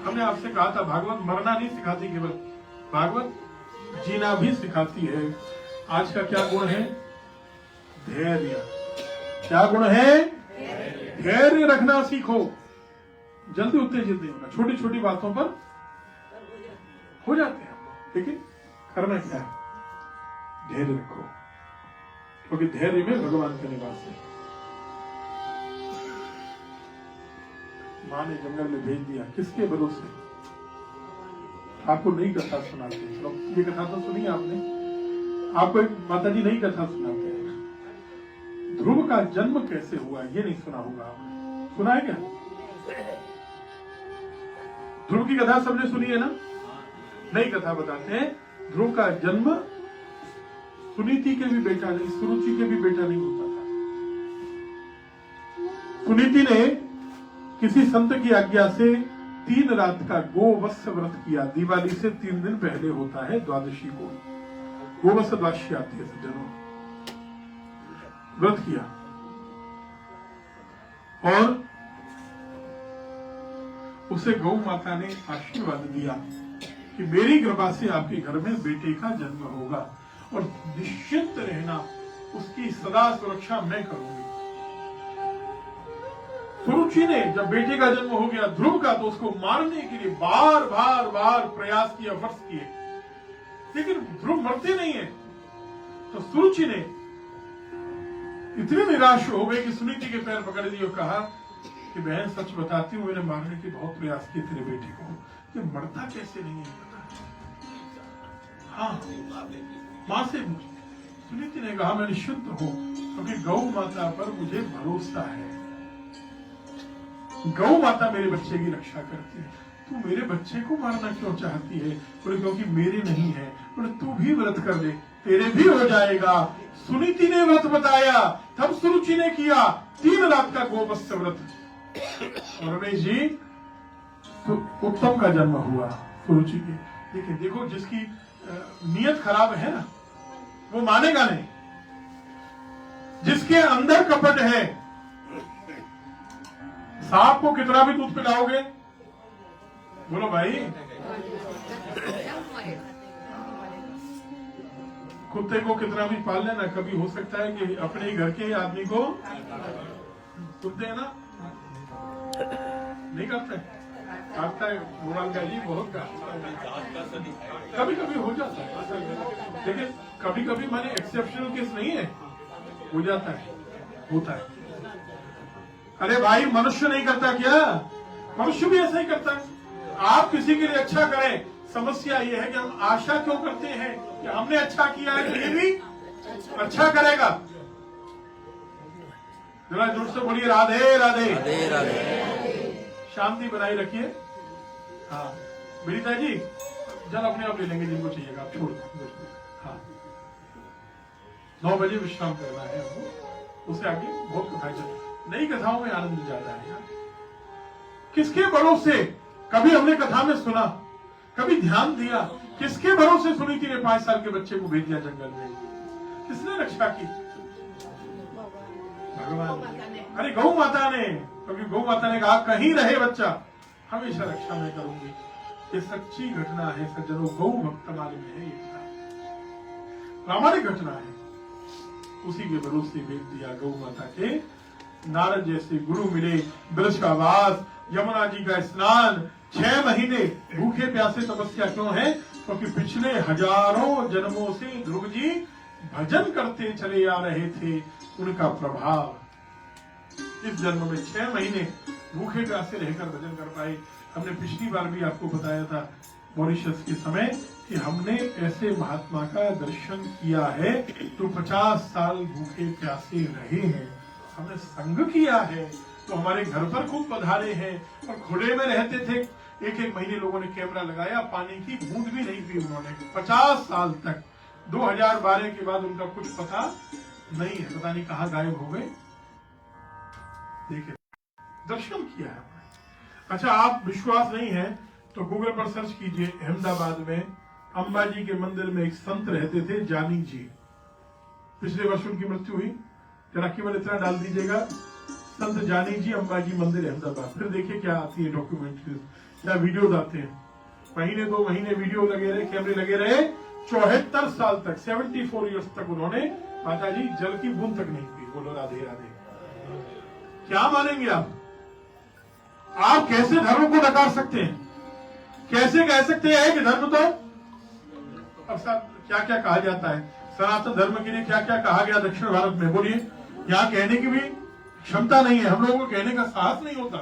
हमने आपसे कहा था भागवत मरना नहीं सिखाती, केवल भागवत जीना भी सिखाती है। आज का क्या गुण है? धैर्य। क्या गुण है? धैर्य रखना सीखो। जल्दी उत्तेजित नहीं होना, छोटी छोटी बातों पर हो जाते हैं, लेकिन करना क्या है? धैर्य रखो, क्योंकि धैर्य में भगवान का निवास है। माँ ने जंगल में भेज दिया, किसके भरोसे? आपको नई कथा सुनाते हैं, ये कथा तो सुनी आपने, आपको एक माता जी नई कथा सुनाते हैं। ध्रुव का जन्म कैसे हुआ ये नहीं सुना होगा आपने, सुना है क्या? ध्रुव की कथा सबने सुनी है ना? नई कथा बताते हैं। ध्रुव का जन्म सुनीति के भी बेटा नहीं, सुरुचि के भी बेटा नहीं होता था। सुनीति ने किसी संत की आज्ञा से 3 रात का गोवत्स व्रत किया। दिवाली से 3 दिन पहले होता है, द्वादशी को गोवत्स द्वादशी आती है सज्जनों। व्रत किया और उसे गौ माता ने आशीर्वाद दिया कि मेरी कृपा से आपके घर में बेटे का जन्म होगा और निश्चिंत रहना, उसकी सदा सुरक्षा मैं करूंगी। सुरुचि ने जब बेटे का जन्म हो गया ध्रुव का, तो उसको मारने के लिए बार बार बार प्रयास किया, वर्ष किए, लेकिन ध्रुव मरते नहीं है। तो सुरुचि ने इतनी निराश हो गई कि सुनीति के पैर पकड़ दिए और कहा कि बहन सच बताती हूँ, मैंने मारने के बहुत प्रयास किए तेरे बेटे को, ये मरता कैसे नहीं है पता। हाँ, मां से सुनीति ने कहा मैं निश्चिंत हूं, क्योंकि गौ माता पर मुझे भरोसा है। गौ माता मेरे बच्चे की रक्षा करती है। तू मेरे बच्चे को मारना क्यों चाहती है? बोले क्योंकि मेरे नहीं है। बोले तू भी व्रत कर ले, तेरे भी हो जाएगा। सुनीति ने व्रत बताया, तब सुरुचि ने किया 3 रात का गोवत्स व्रत। और रमेश जी, तो उत्तम का जन्म हुआ सुरुचि के। लेकिन देखो, जिसकी नियत खराब है ना, वो मानेगा नहीं। जिसके अंदर कपट है, सांप को कितना भी दूध पिलाओगे, बोलो भाई, कुत्ते को कितना भी पाल लेना, कभी हो सकता है कि अपने ही घर के आदमी को कुत्ते है ना नहीं करते, काटता है मोबाइल का जी, बहुत कभी कभी हो जाता है। लेकिन कभी कभी माने एक्सेप्शनल केस नहीं है, हो जाता है, होता है। अरे भाई, मनुष्य नहीं करता क्या? मनुष्य भी ऐसा ही करता है। आप किसी के लिए अच्छा करें, समस्या ये है कि हम आशा क्यों करते हैं कि हमने अच्छा किया है तो ये भी अच्छा करेगा। जरा जोर से बोलिए राधे राधे राधे राधे। शांति बनाई रखिए। हाँ विनीता जी, जल अपने आप ले लेंगे जिनको चाहिएगा, आप छोड़ दो। हाँ, 9 बजे विश्राम करना है हमको, उससे आगे बहुत कथाएं चल, नई कथाओं में आनंद ज्यादा है यार। किसके भरोसे? कभी हमने कथा में सुना, कभी ध्यान दिया, किसके भरोसे सुनीति ने 5 साल के बच्चे को भेज दिया जंगल में? किसने रक्षा की? भगवान। अरे गौ माता ने, क्योंकि गौ माता ने कहा कहीं रहे बच्चा, हमेशा रक्षा मैं करूंगी। ये सच्ची घटना है सज्जनों, गौ भक्तमाल में है, ये प्रामाणिक घटना है। उसी के भरोसे भेज दिया गौ माता के। नारद जैसे गुरु मिले, ब्रज का वास, यमुना जी का स्नान, 6 महीने भूखे प्यासे तपस्या क्यों है? क्योंकि पिछले हजारों जन्मों से ध्रुव जी भजन करते चले आ रहे थे, उनका प्रभाव इस जन्म में 6 महीने भूखे प्यासे रहकर भजन कर पाए। हमने पिछली बार भी आपको बताया था मॉरिशस के समय कि हमने ऐसे महात्मा का दर्शन किया है तो 50 साल भूखे प्यासे रहे हैं, हमने संग किया है, तो हमारे घर पर खूब पधारे हैं और खुले में रहते थे। 1-1 महीने लोगों ने कैमरा लगाया, पानी की बूंद भी नहीं पी उन्होंने 50 साल तक। 2012 के बाद उनका कुछ पता नहीं है, पता नहीं कहाँ गायब हो गए। देखिए, दर्शन किया है। अच्छा, आप विश्वास नहीं है तो गूगल पर सर्च कीजिए, अहमदाबाद में अंबाजी के मंदिर में एक संत रहते थे, जानी जी। पिछले वर्ष उनकी मृत्यु हुई। जरा केवल इतना डाल दीजिएगा, संत जानी जी, अंबाजी मंदिर अहमदाबाद। फिर देखिए क्या आती है डॉक्यूमेंट्री, क्या वीडियोज आते हैं। महीने 2 महीने वीडियो लगे रहे, कैमरे लगे रहे। 74 साल तक, 74 ईयर्स तक उन्होंने माता जी जल की बूंद तक नहीं पी। बोलो राधे राधे। क्या मानेंगे आप? आप कैसे धर्म को नकार सकते हैं? कैसे कह सकते हैं कि धर्म तो अब क्या क्या कहा जाता है, सनातन धर्म के लिए क्या क्या कहा गया दक्षिण भारत में? बोलिए, यहाँ कहने की भी क्षमता नहीं है, हम लोगों को कहने का साहस नहीं होता।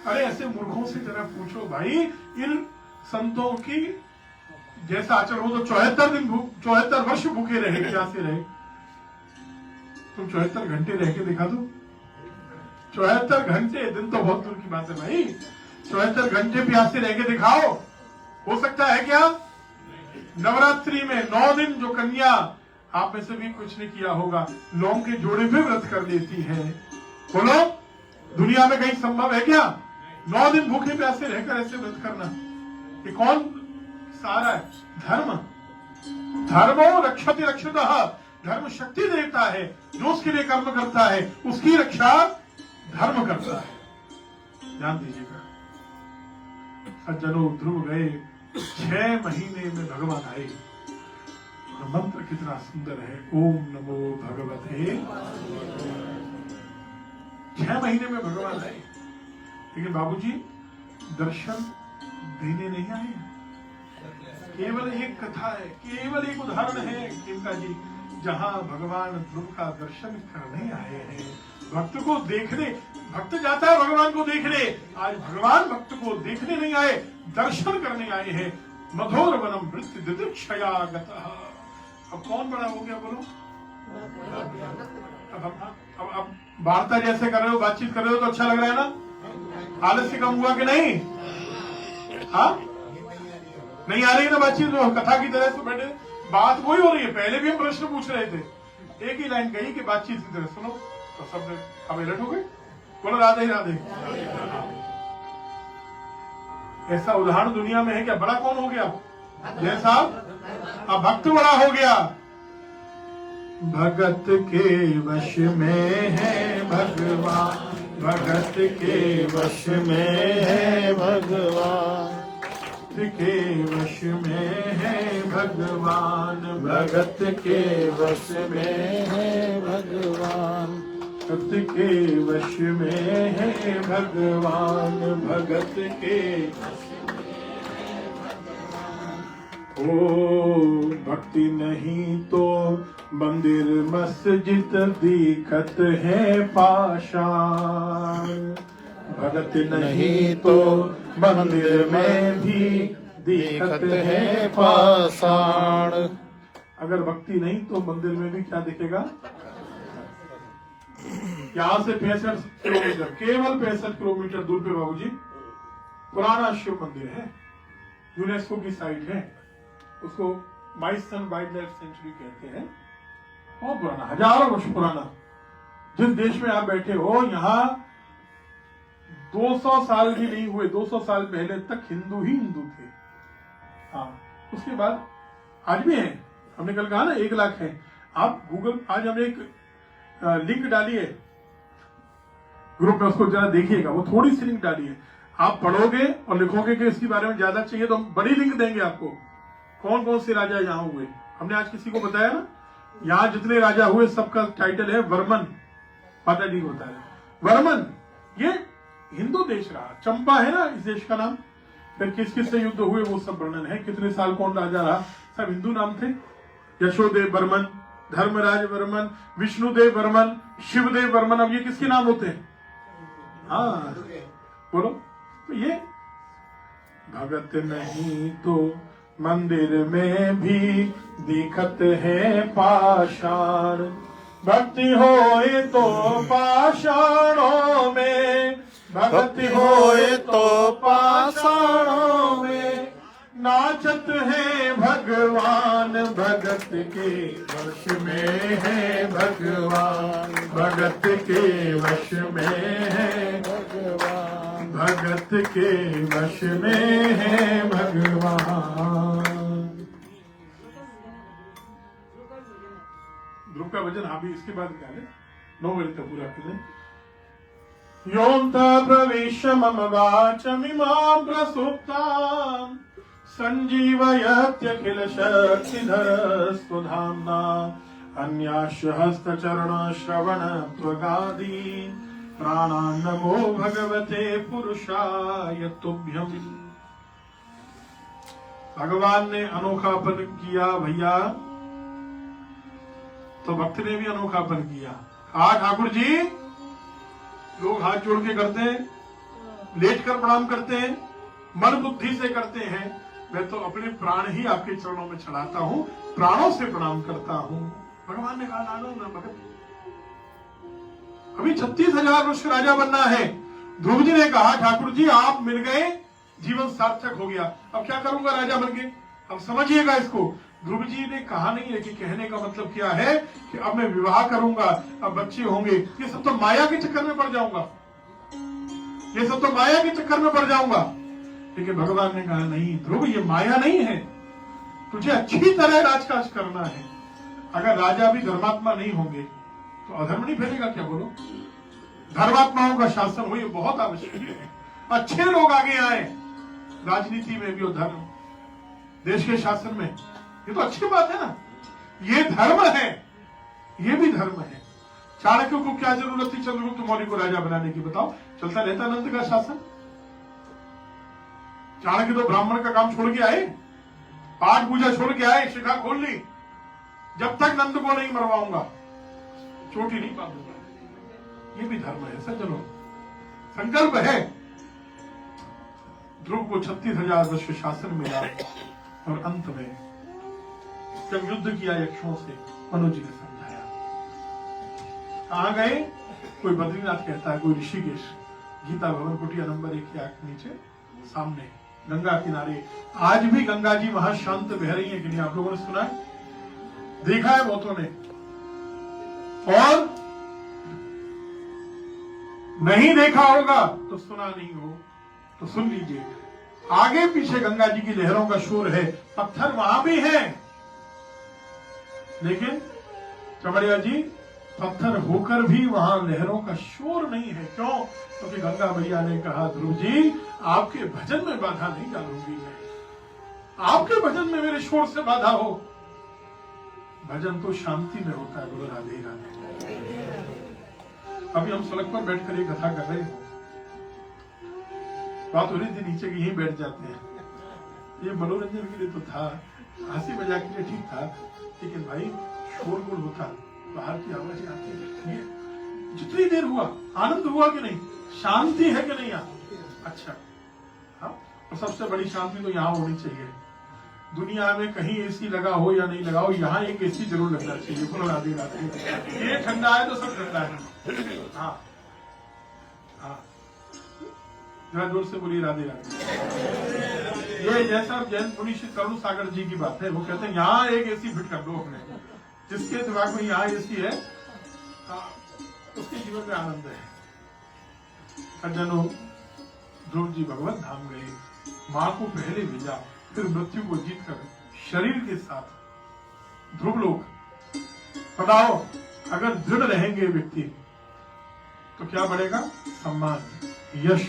अरे ऐसे मूर्खों से जरा पूछो भाई, इन संतों की जैसा आचरण हो तो 74 वर्ष भूखे रहे, प्यासे रहे। तुम 74 घंटे रह के दिखा दो। 74 घंटे, दिन तो बहुत दूर की बात है भाई। 74 घंटे प्यासे रह के दिखाओ, हो सकता है क्या? नवरात्रि में 9 दिन जो कन्या, आप में से भी कुछ नहीं किया होगा, लौंग के जोड़े पे व्रत कर लेती है। बोलो, दुनिया में कहीं संभव है क्या 9 दिन भूखे प्यासे रहकर ऐसे व्रत करना? ये कौन सारा है? धर्म। धर्मो रक्षति रक्षतः। धर्म शक्ति देता है, जो उसके लिए कर्म करता है उसकी रक्षा धर्म करता है। ध्यान दीजिएगा सज्जनों, ध्रुव गए, 6 महीने में भगवान आए। मंत्र कितना सुंदर है, ओम नमो भगवते। 6 महीने में भगवान आए। लेकिन बाबूजी दर्शन देने नहीं आए हैं। केवल एक कथा है, केवल एक उदाहरण है खेमका जी, जहां भगवान ध्रुव का दर्शन करने आए हैं, भक्त को देखने। भक्त जाता है भगवान को देखने, आज भगवान भक्त को देखने नहीं आए, दर्शन करने आए हैं। मधुर वनम वृत्ति दिदृक्षया गतः। अब कौन बड़ा हो गया बोलो? अब वार्ता जैसे कर रहे हो, बातचीत कर रहे हो तो अच्छा लग रहा है ना? आलस्य कम हुआ कि नहीं? हाँ, नहीं आ रही ना बातचीत? जो कथा की तरह से बैठे, बात वही हो रही है। पहले भी हम प्रश्न पूछ रहे थे, एक ही लाइन कही कि बातचीत की तरह सुनो, तो सब अब अलर्ट हो गए। बोलो राधे राधे। ऐसा उदाहरण दुनिया में है क्या? बड़ा कौन हो गया? जय साहब, अब भक्त बड़ा हो गया। भगत के वश में है भगवान, भगत के वश में है भगवान, के वश में है भगवान, भगत के वश में है भगवान, भगत के वश में है भगवान, भगत के। ओ भक्ति नहीं तो मंदिर मस्जिद दिखत है पाषाण, भगत नहीं तो मंदिर में भी दिखत है पाषाण। अगर भक्ति नहीं तो मंदिर में भी क्या दिखेगा? यहां से 65 किलोमीटर, केवल 65 किलोमीटर दूर पे बाबूजी पुराना शिव मंदिर है, यूनेस्को की साइट है। उसको माइसन वाइल्ड लाइफ सेंचुरी कहते हैं। बहुत पुराना, हजारों वर्ष पुराना। जिस देश में आप बैठे हो, यहाँ 200 साल भी नहीं हुए, 200 साल पहले तक हिंदू ही हिंदू थे। हाँ, उसके बाद आज भी है। हमने कल कहा ना 1 लाख है। आप गूगल, आज हमने एक लिंक डाली है ग्रुप में, उसको जरा देखिएगा। वो थोड़ी सी लिंक डाली है, आप पढ़ोगे और लिखोगे कि इसके बारे में ज्यादा चाहिए तो हम बड़ी लिंक देंगे आपको। कौन कौन से राजा यहाँ हुए, हमने आज किसी को बताया ना। यहाँ जितने राजा हुए सबका टाइटल है वर्मन। माता जी को बताया वर्मन। ये हिंदू देश रहा, चंपा है ना इस देश का नाम। फिर किस किस से युद्ध हुए वो सब वर्णन है, कितने साल कौन राजा रहा, सब हिंदू नाम थे। यशोदेव वर्मन, धर्मराज वर्मन, विष्णुदेव वर्मन, शिवदेव वर्मन। अब ये किसके नाम होते हैं? हाँ बोलो। तो ये भगत नहीं तो मंदिर में भी दिखत है पाषाण, भक्ति होए तो पाषाणों में, भक्ति होए तो पाषाणों में, नाचत है भगवान भगत के वश में है भगवान, भगत के वश में है भगवान, भगत के वश में है भगवान। ध्रुव का भजन अभी इसके बाद निकाले, 9 बजे तक पूरा करें। योऽन्तः प्रविश्य मम वाचमिमां प्रसुप्तां संजीवयत्यखिल शक्तिधर स्वधाम्ना, अन्यास्य हस्तचरण श्रवण त्वगादीन् प्राणान् नमो भगवते पुरुषाय तुभ्यम्। भगवान ने अनोखापन किया भैया, तो भक्त ने भी अनोखापन किया। हाँ ठाकुर जी, लोग हाथ जोड़ के करते हैं, लेट कर प्रणाम करते हैं, मन बुद्धि से करते हैं। मैं तो अपने प्राण ही आपके चरणों में चढ़ाता हूँ, प्राणों से प्रणाम करता हूँ। भगवान ने कहा नानो ना भगत, अभी 36,000 वर्ष राजा बनना है। ध्रुव जी ने कहा ठाकुर जी आप मिल गए, जीवन सार्थक हो गया, अब क्या करूंगा राजा बन के। अब समझिएगा इसको, ध्रुव जी ने कहा नहीं है कि कहने का मतलब क्या है कि अब मैं विवाह करूंगा, अब बच्चे होंगे, ये सब तो माया के चक्कर में पड़ जाऊंगा, ये सब तो माया के चक्कर में पड़ जाऊंगा। लेकिन भगवान ने कहा नहीं ध्रुव, ये माया नहीं है, तुझे अच्छी तरह राजकाज करना है। अगर राजा भी धर्मात्मा नहीं होंगे तो अधर्म नहीं फैलेगा क्या बोलो। धर्मात्माओं का शासन हो, ये बहुत आवश्यक है। अच्छे लोग आगे आए राजनीति में भी और धर्म, देश के शासन में, ये तो अच्छी बात है ना। ये धर्म है, ये भी धर्म है। चाणक्य को क्या जरूरत थी चंद्रगुप्त मौर्य को राजा बनाने की? बताओ, चलता रहता नंद का शासन। चाणक्य तो ब्राह्मण का काम छोड़ के आए, पाठ पूजा छोड़ के आए, शिखा खोल ली, जब तक नंद को नहीं मरवाऊंगा चोटी नहीं बांधूंगा। ये भी धर्म है सज्जनों, संकल्प है। ध्रुव को 36,000 वर्ष शासन मिला और अंत में जब युद्ध किया यक्षों से, मनु जी ने समझाया। कहां गए? कोई बद्रीनाथ कहता है, कोई ऋषिकेश। गीता भवन कुटिया नंबर 1 के नीचे सामने गंगा किनारे। आज भी गंगा जी वहां शांत बह रही है कि नहीं? आप लोगों ने सुना है, देखा है बहुतों ने, और नहीं देखा होगा तो सुना नहीं हो तो सुन लीजिए। आगे पीछे गंगा जी की लहरों का शोर है, पत्थर वहां भी है, लेकिन चमड़िया जी पत्थर होकर भी वहां लहरों का शोर नहीं है। क्यों? क्योंकि गंगा मैया ने कहा, ध्रुव जी आपके भजन में बाधा नहीं डालूंगी मैं, आपके भजन में मेरे शोर से बाधा हो। भजन तो शांति में होता है। बोलो राधे राधे। अभी हम सड़क पर बैठकर एक कथा कर रहे हो, बात हो रही थी नीचे की, यहीं बैठ जाते हैं। ये मनोरंजन के लिए तो था, हंसी मजाक के लिए ठीक था, लेकिन भाई शोरगुल होता, बाहर की आवाजें आती है, जितनी देर हुआ आनंद हुआ कि नहीं? शांति है कि नहीं यहाँ? अच्छा, हाँ, और सबसे बड़ी शांति तो यहाँ होनी चाहिए। दुनिया में कहीं एसी लगा हो या नहीं लगा हो, यहाँ एक एसी जरूर लगना चाहिए। बोलो राधे राधे। ये ठंडा है तो सब ठंडा है। हाँ हाँ, जरा जोर से बोलिए राधे राधे। ये जैसा जैन मुनि श्री करुण सागर जी की बात है, वो कहते हैं यहाँ एक एसी फिट कर दो अपने, जिसके दिमाग में यहाँ एसी है उसके जीवन में आनंद है। सज्जनों, ध्रुव जी भगवत धाम गए, माँ को पहले भेजा, फिर मृत्यु को जीतकर शरीर के साथ ध्रुव लोक। बताओ, अगर दृढ़ रहेंगे व्यक्ति तो क्या बढ़ेगा? सम्मान, यश।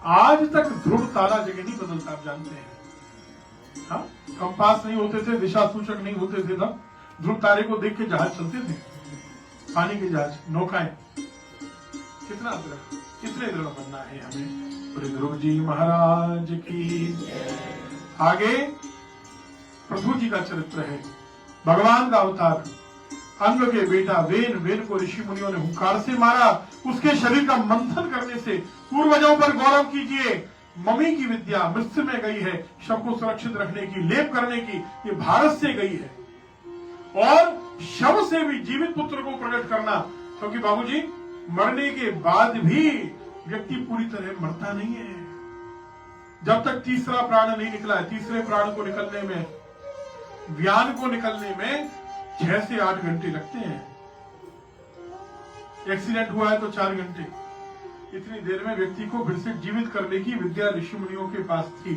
आज तक ध्रुव तारा जगह नहीं बदलता, आप जानते हैं। हाँ, कंपास नहीं होते थे, दिशा सूचक नहीं होते थे, तब ध्रुव तारे को देख के जहाज चलते थे, पानी के जहाज, नौकाएं। कितना दृढ़, कितने दृढ़ बनना है हमें। ध्रुव जी महाराज की। आगे प्रभु जी का चरित्र है, भगवान का अवतार, अंग के बेटा वेन। वेन को ऋषि मुनियों ने हुंकार से मारा, उसके शरीर का मंथन करने से पूर्वजों पर गौरव कीजिए। मम्मी की विद्या मृत्यु में गई है, शव को सुरक्षित रखने की, लेप करने की, ये भारत से गई है। और शव से भी जीवित पुत्र को प्रकट करना, क्योंकि बाबूजी मरने के बाद भी व्यक्ति पूरी तरह मरता नहीं है। जब तक तीसरा प्राण नहीं निकला है, तीसरे प्राण को निकलने में, व्यान को निकलने में 6 से 8 घंटे लगते हैं। एक्सीडेंट हुआ है तो 4 घंटे। इतनी देर में व्यक्ति को फिर से जीवित करने की विद्या ऋषि मुनियों के पास थी,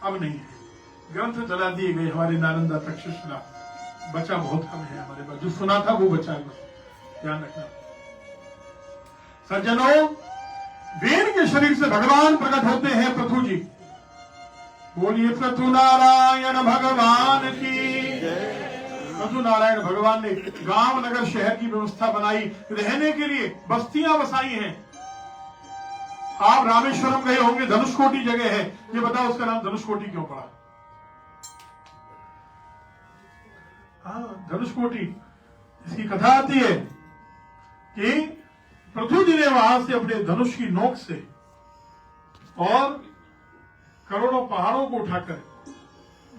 अब नहीं है। ग्रंथ जला दिए गए हमारे नालंदा तक्षशिला, बचा बहुत कम है हमारे पास, जो सुना था वो बचा है, बस ध्यान रखना। सज्जनों, वेद के शरीर से भगवान प्रकट होते हैं पृथु जी। बोलिए पृथु नारायण भगवान की। पृथु नारायण भगवान ने गांव नगर शहर की व्यवस्था बनाई, रहने के लिए बस्तियां बसाई हैं। आप रामेश्वरम गए होंगे, धनुषकोटी जगह है, ये बताओ उसका नाम धनुषकोटी क्यों पड़ा? हाँ, धनुषकोटी, इसकी कथा आती है कि पृथु जी ने वहां से अपने धनुष की नोक से और करोड़ों पहाड़ों को उठाकर,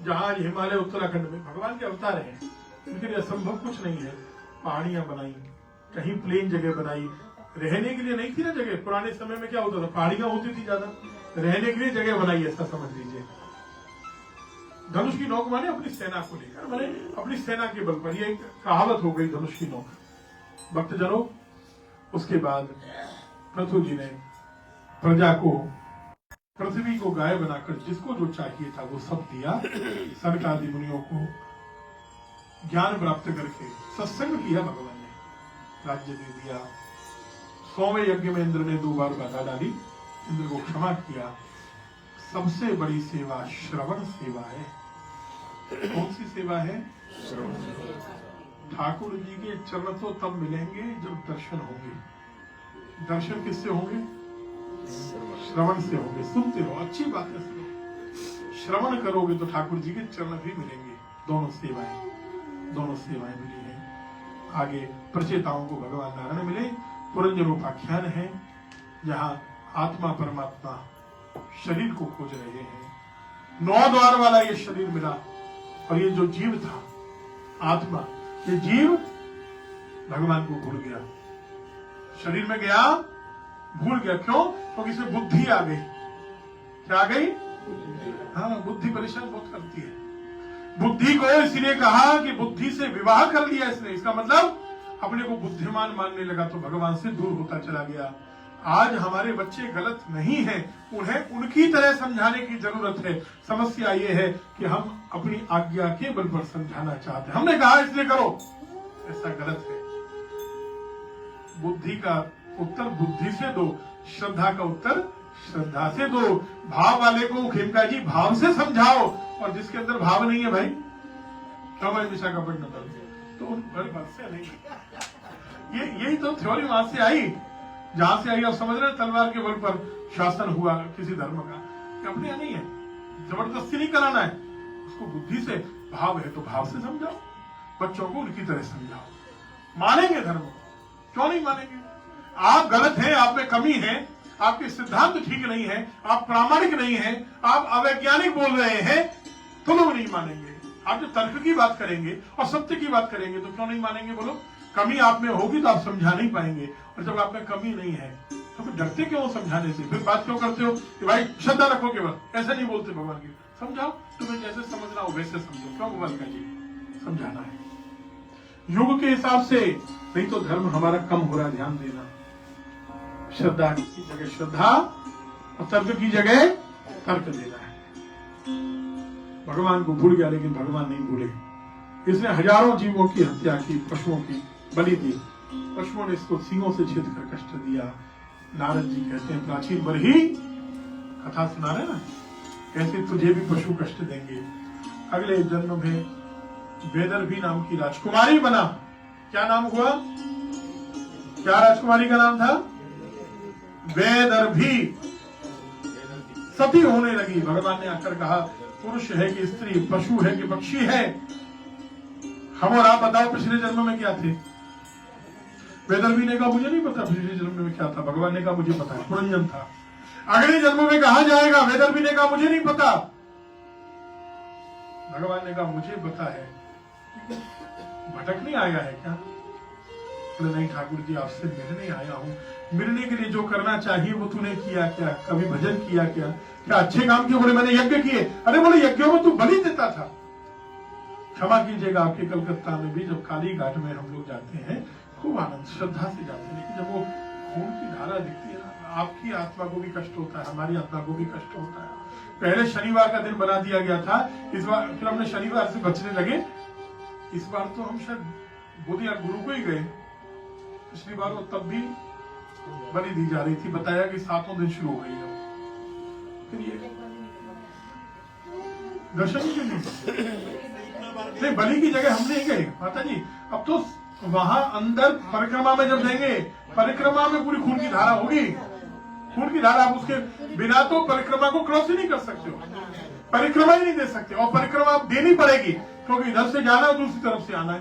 जहां हिमालय उत्तराखंड में भगवान के अवतार हैं, उनके लिए असंभव कुछ नहीं है, पहाड़ियां बनाई, कहीं प्लेन जगह बनाई। रहने के लिए नहीं थी ना जगह, पुराने समय में क्या होता था, पहाड़ियां होती थी ज्यादा, रहने के लिए जगह बनाई, ऐसा समझ लीजिए। धनुष की नोक माने अपनी सेना को लेकर, माने अपनी सेना के बल पर, ये एक कहावत हो गई धनुष की नोक। भक्तजनों, उसके बाद पृथु जी ने प्रजा को, पृथ्वी को गाय बनाकर जिसको जो चाहिए था वो सब दिया। सनक आदि मुनियों को ज्ञान प्राप्त करके सत्संग किया, भगवान ने राज्य दे दिया। 100वें यज्ञ में इंद्र ने 2 बार बाधा डाली, इंद्र को क्षमा किया। सबसे बड़ी सेवा श्रवण सेवा है। कौन सी सेवा है? ठाकुर जी के चरण तो तब मिलेंगे जब दर्शन होंगे। दर्शन किससे होंगे? श्रवण से होंगे। सुनते रहो, अच्छी बात है, सुनो। श्रवण करोगे तो ठाकुर जी के चरण भी मिलेंगे। दोनों सेवाएं मिली हैं। आगे प्रचेताओं को भगवान नारायण मिले। पुरंजरोपाख्यान है, जहां आत्मा परमात्मा शरीर को खोज रहे हैं। 9 द्वार वाला ये शरीर मिला, और ये जो जीव था आत्मा, ये जीव भगवान को भूल गया। शरीर में गया, भूल गया। क्यों? क्योंकि इसे बुद्धि आ गई। क्या आ गई? हाँ, बुद्धि परेशान बहुत करती है। बुद्धि को इसलिए कहा कि बुद्धि से विवाह कर लिया इसने। इसका मतलब अपने को बुद्धिमान मानने लगा, तो भगवान से दूर होता चला गया। आज हमारे बच्चे गलत नहीं हैं, उन्हें उनकी तरह समझाने की जरूरत है। समस्या ये है कि हम अपनी आज्ञा के बल पर समझाना चाहते हैं। हमने कहा इसलिए करो, ऐसा गलत है। बुद्धि का उत्तर बुद्धि से दो, श्रद्धा का उत्तर श्रद्धा से दो। भाव वाले को खेमका जी भाव से समझाओ, और जिसके अंदर भाव नहीं है भाई, क्या भाई विशाखापट्टनम तो उन बात से नहीं। यही तो थ्योरी वहां से आई, जहां से आई। आप समझ रहे हैं, तलवार के बल पर शासन हुआ किसी धर्म का, अपने यहाँ नहीं है। जबरदस्ती नहीं कराना है उसको, बुद्धि से। भाव है तो भाव से समझाओ, बच्चों को उनकी तरह समझाओ। मानेंगे धर्म को, क्यों नहीं मानेंगे? आप गलत हैं, आप में कमी है, आपके सिद्धांत ठीक नहीं है, आप प्रामाणिक नहीं हैं, आप अवैज्ञानिक बोल रहे हैं, तो लोग नहीं मानेंगे। आप जो तर्क की बात करेंगे और सत्य की बात करेंगे तो क्यों नहीं मानेंगे? बोलो। कमी आप में होगी तो आप समझा नहीं पाएंगे, और जब आप में कमी नहीं है तो फिर डरते क्यों समझाने से? फिर बात क्यों करते हो कि भाई श्रद्धा रखो केवल? ऐसा नहीं बोलते भगवान की। समझाओ, तुम्हें जैसे समझना हो वैसे समझो। क्यों भगवान का जी समझाना है युग के हिसाब से, नहीं तो धर्म हमारा कम हो रहा है। ध्यान देना, श्रद्धा की जगह श्रद्धा और तर्क की जगह तर्क देना है। भगवान को भूल गया, लेकिन भगवान नहीं भूले। इसने हजारों जीवों की हत्या की, पशुओं की बलि दी। पशुओं ने इसको सींगों से छेद कर कष्ट दिया। नारद जी कहते हैं, प्राचीन बरही कथा सुना रहे ना, कैसे तुझे भी पशु कष्ट देंगे। अगले जन्म में वेदर्भी नाम की राजकुमारी बना। क्या नाम हुआ? क्या राजकुमारी का नाम था? वेदर्भी। सती होने लगी। भगवान ने आकर कहा, पुरुष है कि स्त्री, पशु है कि पक्षी है? हम और आप बताओ पिछले जन्म में क्या थे? वेदर्भी ने कहा मुझे नहीं पता पिछले जन्म में क्या था। भगवान ने कहा मुझे पता है, पुरंजन था। अगले जन्म में कहा जाएगा? वेदर्भी ने कहा मुझे नहीं पता। भगवान ने कहा मुझे पता है। भटक नहीं आया है क्या? बोले नहीं ठाकुर जी, आपसे मिलने आया हूँ। मिलने के लिए जो करना चाहिए वो तूने किया क्या? कभी भजन किया क्या? क्या अच्छे काम किए? बोले मैंने यज्ञ किए। अरे बोले यज्ञों में तू बलि देता था। क्षमा कीजिएगा, आपके कलकत्ता में भी जब काली घाट में हम लोग जाते हैं, खूब आनंद श्रद्धा से जाते हैं, लेकिन जब वो खून की धारा दिखती है ना, आपकी आत्मा को भी कष्ट होता है, हमारी आत्मा को भी कष्ट होता है। पहले शनिवार का दिन बना दिया गया था, इस बार फिर हमने शनिवार से बचने लगे। इस बार तो हम शायद बुध या गुरु को ही गए। पिछली बार वो तब भी बलि दी जा रही थी। बताया कि 7वां दिन शुरू हो गई है। फिर ये दर्शन के नहीं, बलि की जगह हम नहीं गए माता जी। अब तो वहां अंदर परिक्रमा में जब देंगे, परिक्रमा में पूरी खून की धारा होगी। खून की धारा, आप उसके बिना तो परिक्रमा को क्रॉस ही नहीं कर सकते हो, परिक्रमा ही नहीं दे सकते। और परिक्रमा आप देनी पड़ेगी, क्योंकि इधर से जाना है, दूसरी तरफ से आना है,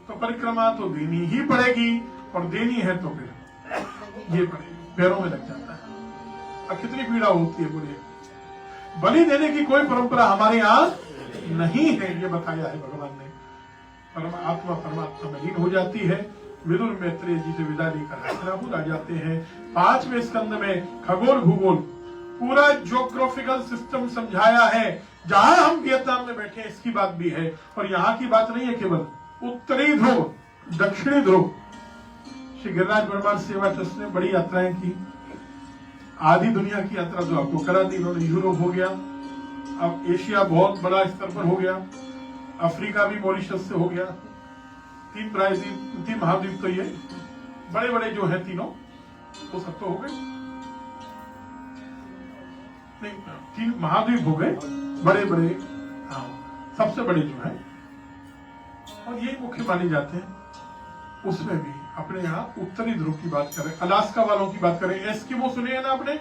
तो परिक्रमा तो देनी ही पड़ेगी। और देनी है तो फिर ये पैरों में लग जाता है। अब कितनी पीड़ा होती है बोलिए। बलि देने की कोई परंपरा हमारे यहाँ नहीं है, ये बताया है भगवान ने। आत्मा परमात्मा में लीन हो जाती है। विदुर मैत्रेय जी से विदा लेकर हस्तिनापुर आ जाते हैं। 5वें स्कंद में खगोल भूगोल पूरा ज्योग्राफिकल सिस्टम समझाया है। जहां हम वियतनाम में बैठे हैं इसकी बात भी है, और यहाँ की बात नहीं है केवल। उत्तरी ध्रुव, दक्षिणी ध्रुव। श्री गिरिराज परमार्थ सेवा ट्रस्ट ने बड़ी यात्राएं की। आधी दुनिया की यात्रा तो आपको करा दी इन्होंने। यूरोप हो गया, अब एशिया बहुत बड़ा स्तर पर हो गया, अफ्रीका भी मॉरिशस से हो गया। 3 महाद्वीप तो ये बड़े बड़े जो है तीनों, वो सब तो हो गए। नहीं, 3 महाद्वीप हो गए बड़े बड़े। हाँ, सबसे बड़े जो है और यही मुख्य माने जाते हैं। उसमें भी अपने यहाँ उत्तरी ध्रुव की बात करें, अलास्का वालों की बात करें, एस्किमो सुने हैं ना आपने,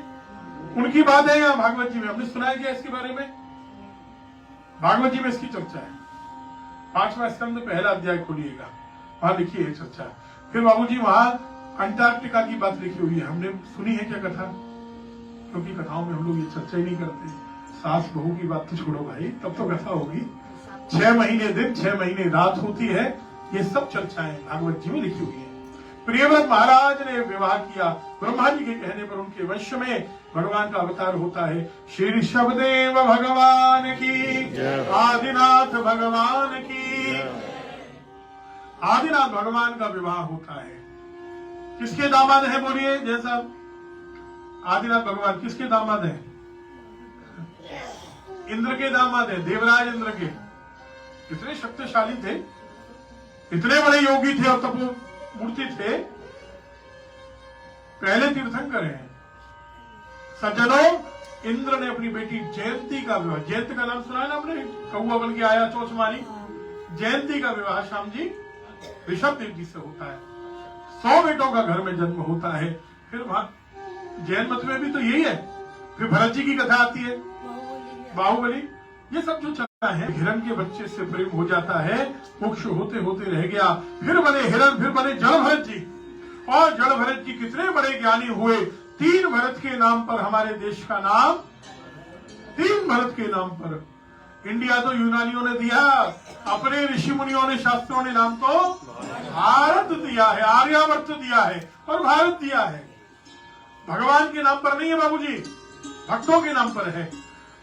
उनकी बात है यहाँ भागवत जी में। हमने सुना है क्या इसके बारे में? भागवत जी में इसकी चर्चा है। 5वां स्कंद पहला अध्याय खोलिएगा, वहां लिखी है चर्चा। फिर बाबूजी वहां अंटार्कटिका की बात लिखी हुई है। हमने सुनी है क्या कथा? क्योंकि कथाओं में हम लोग ये चर्चा ही नहीं करते। सास बहू की बात तो छोड़ो भाई, तब तो कथा होगी। 6 महीने दिन 6 महीने रात होती है, ये सब चर्चाएं भागवत जी में लिखी हुई है। प्रियव्रत महाराज ने विवाह किया, ब्रह्मा जी के कहने पर उनके वंश में भगवान का अवतार होता है। श्री ऋषभदेव भगवान की, आदिनाथ भगवान की। आदिनाथ भगवान का विवाह होता है। किसके दामाद है बोलिए जय साहब? आदिनाथ भगवान किसके दामाद है? इंद्र के दामाद है, देवराज इंद्र के। कितने शक्तिशाली थे, इतने बड़े योगी थे और तपो मूर्ति थे। पहले तीर्थंकर हैं। सज्जनों, इंद्र ने अपनी बेटी जयंती का विवाह, जयंती का नाम सुना है ना आपने? कौआ बन के आया चोचमारी। जयंती का विवाह श्याम जी ऋषभ देव जी से होता है। 100 बेटों का घर में जन्म होता है। फिर जैन मत में भी तो यही है। फिर भरत जी की कथा आती है, बाहुबली। ये सब जो चलता है, हिरण के बच्चे से प्रेम हो जाता है, मोक्ष होते होते रह गया। फिर बने हिरण, फिर बने जड़ भरत जी। और जड़ भरत जी कितने बड़े ज्ञानी हुए। 3 भरत के नाम पर हमारे देश का नाम, 3 भरत के नाम पर। इंडिया तो यूनानियों ने दिया, अपने ऋषि मुनियों ने, शास्त्रों ने नाम तो भारत दिया है, आर्यावर्त दिया है और भारत दिया है। भगवान के नाम पर नहीं है बाबूजी, भक्तों के नाम पर है।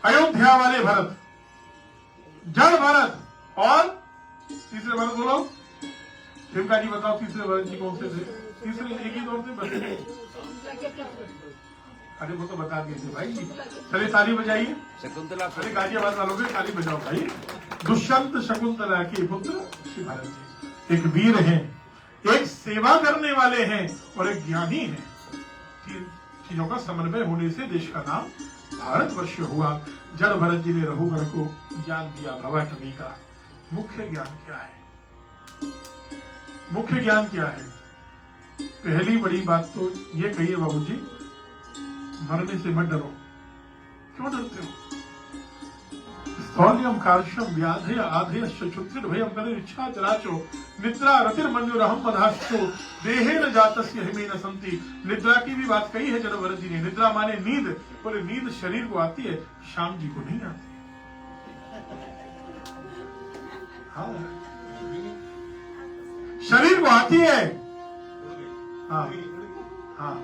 अयोध्या वाले भरत, जड़ भरत और तीसरे भरत बोलो। शिवका जी बताओ तीसरे भरत जी कौन से थे? तीसरे एक ही दौर थे बच्चे। अरे वो तो बता दीजिए भाई। चलिए ताली बजाइए। शकुंतला। अरे गाजियाबाद वालों के ताली बजाओ भाई। दुष्यंत शकुंतला के पुत्र श्री भरत जी एक वीर हैं, एक सेवा करने वाले हैं और एक ज्ञानी हैं। तीन चीजों का समन्वय होने से देश का नाम भारतवर्ष हुआ। जड़ भरत जी ने रघुवर को ज्ञान दिया भवाटवी का। मुख्य ज्ञान क्या है? मुख्य ज्ञान क्या है? पहली बड़ी बात तो ये कहिए बाबूजी, मरने से मत डरो। क्यों डरते हो? स्थौल्यम कार्शम व्याधय आधेय शुचिर भयम करे इच्छा चराचो निद्रा रतिर्मन्युरहम मधाश्चो देहेन जातस्य हिमेन संति। निद्रा की भी बात कही है जड़ भरत जी ने। निद्रा माने नींद। बोले नींद शरीर को आती है, श्याम जी को नहीं आती। हाँ, शरीर को आती है। हाँ हाँ,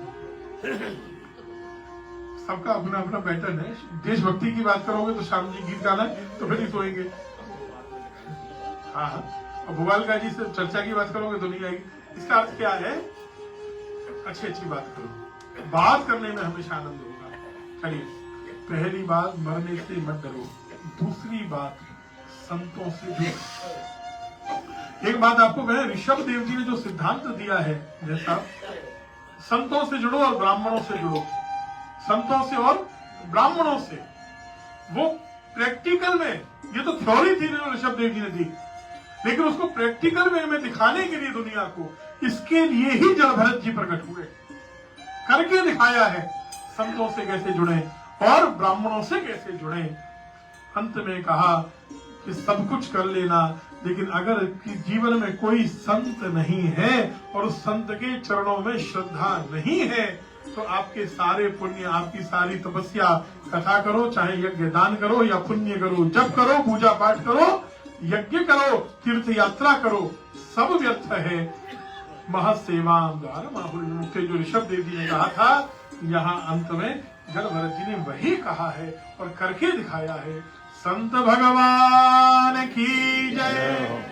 सबका अपना अपना पैटर्न है। देशभक्ति की बात करोगे तो श्याम जी गीत गाना तो फिर ही सोएंगे। हाँ, और भोपालका जी से चर्चा की बात करोगे तो नहीं आएगी। इसका अर्थ क्या है? अच्छी अच्छी बात करो, बात करने में हमेशा आनंद होगा। चलिए, पहली बात मरने से मत डरो। दूसरी बात संतों से जुड़ो। एक बात आपको कहें, ऋषभ देव जी ने जो सिद्धांत दिया है जैसा, संतों से जुड़ो और ब्राह्मणों से जुड़ो। संतों से और ब्राह्मणों से, वो प्रैक्टिकल में, ये तो थ्योरी थी जो ऋषभ देव जी ने दी, लेकिन उसको प्रैक्टिकल में दिखाने के लिए दुनिया को, इसके लिए ही जड़ भरत जी प्रकट हुए, करके दिखाया है। संतों से कैसे जुड़े और ब्राह्मणों से कैसे जुड़े। अंत में कहा कि सब कुछ कर लेना, लेकिन अगर जीवन में कोई संत नहीं है और उस संत के चरणों में श्रद्धा नहीं है तो आपके सारे पुण्य, आपकी सारी तपस्या, कथा करो, चाहे यज्ञ दान करो या पुण्य करो, जप करो, पूजा पाठ करो, यज्ञ करो, तीर्थ यात्रा करो, सब व्यर्थ है। महसेवा द्वारा महापुरुष जो ऋषभ देव जी ने कहा था, यहाँ अंत में जड़ भरत जी ने वही कहा है और करके दिखाया है। संत भगवान की जय।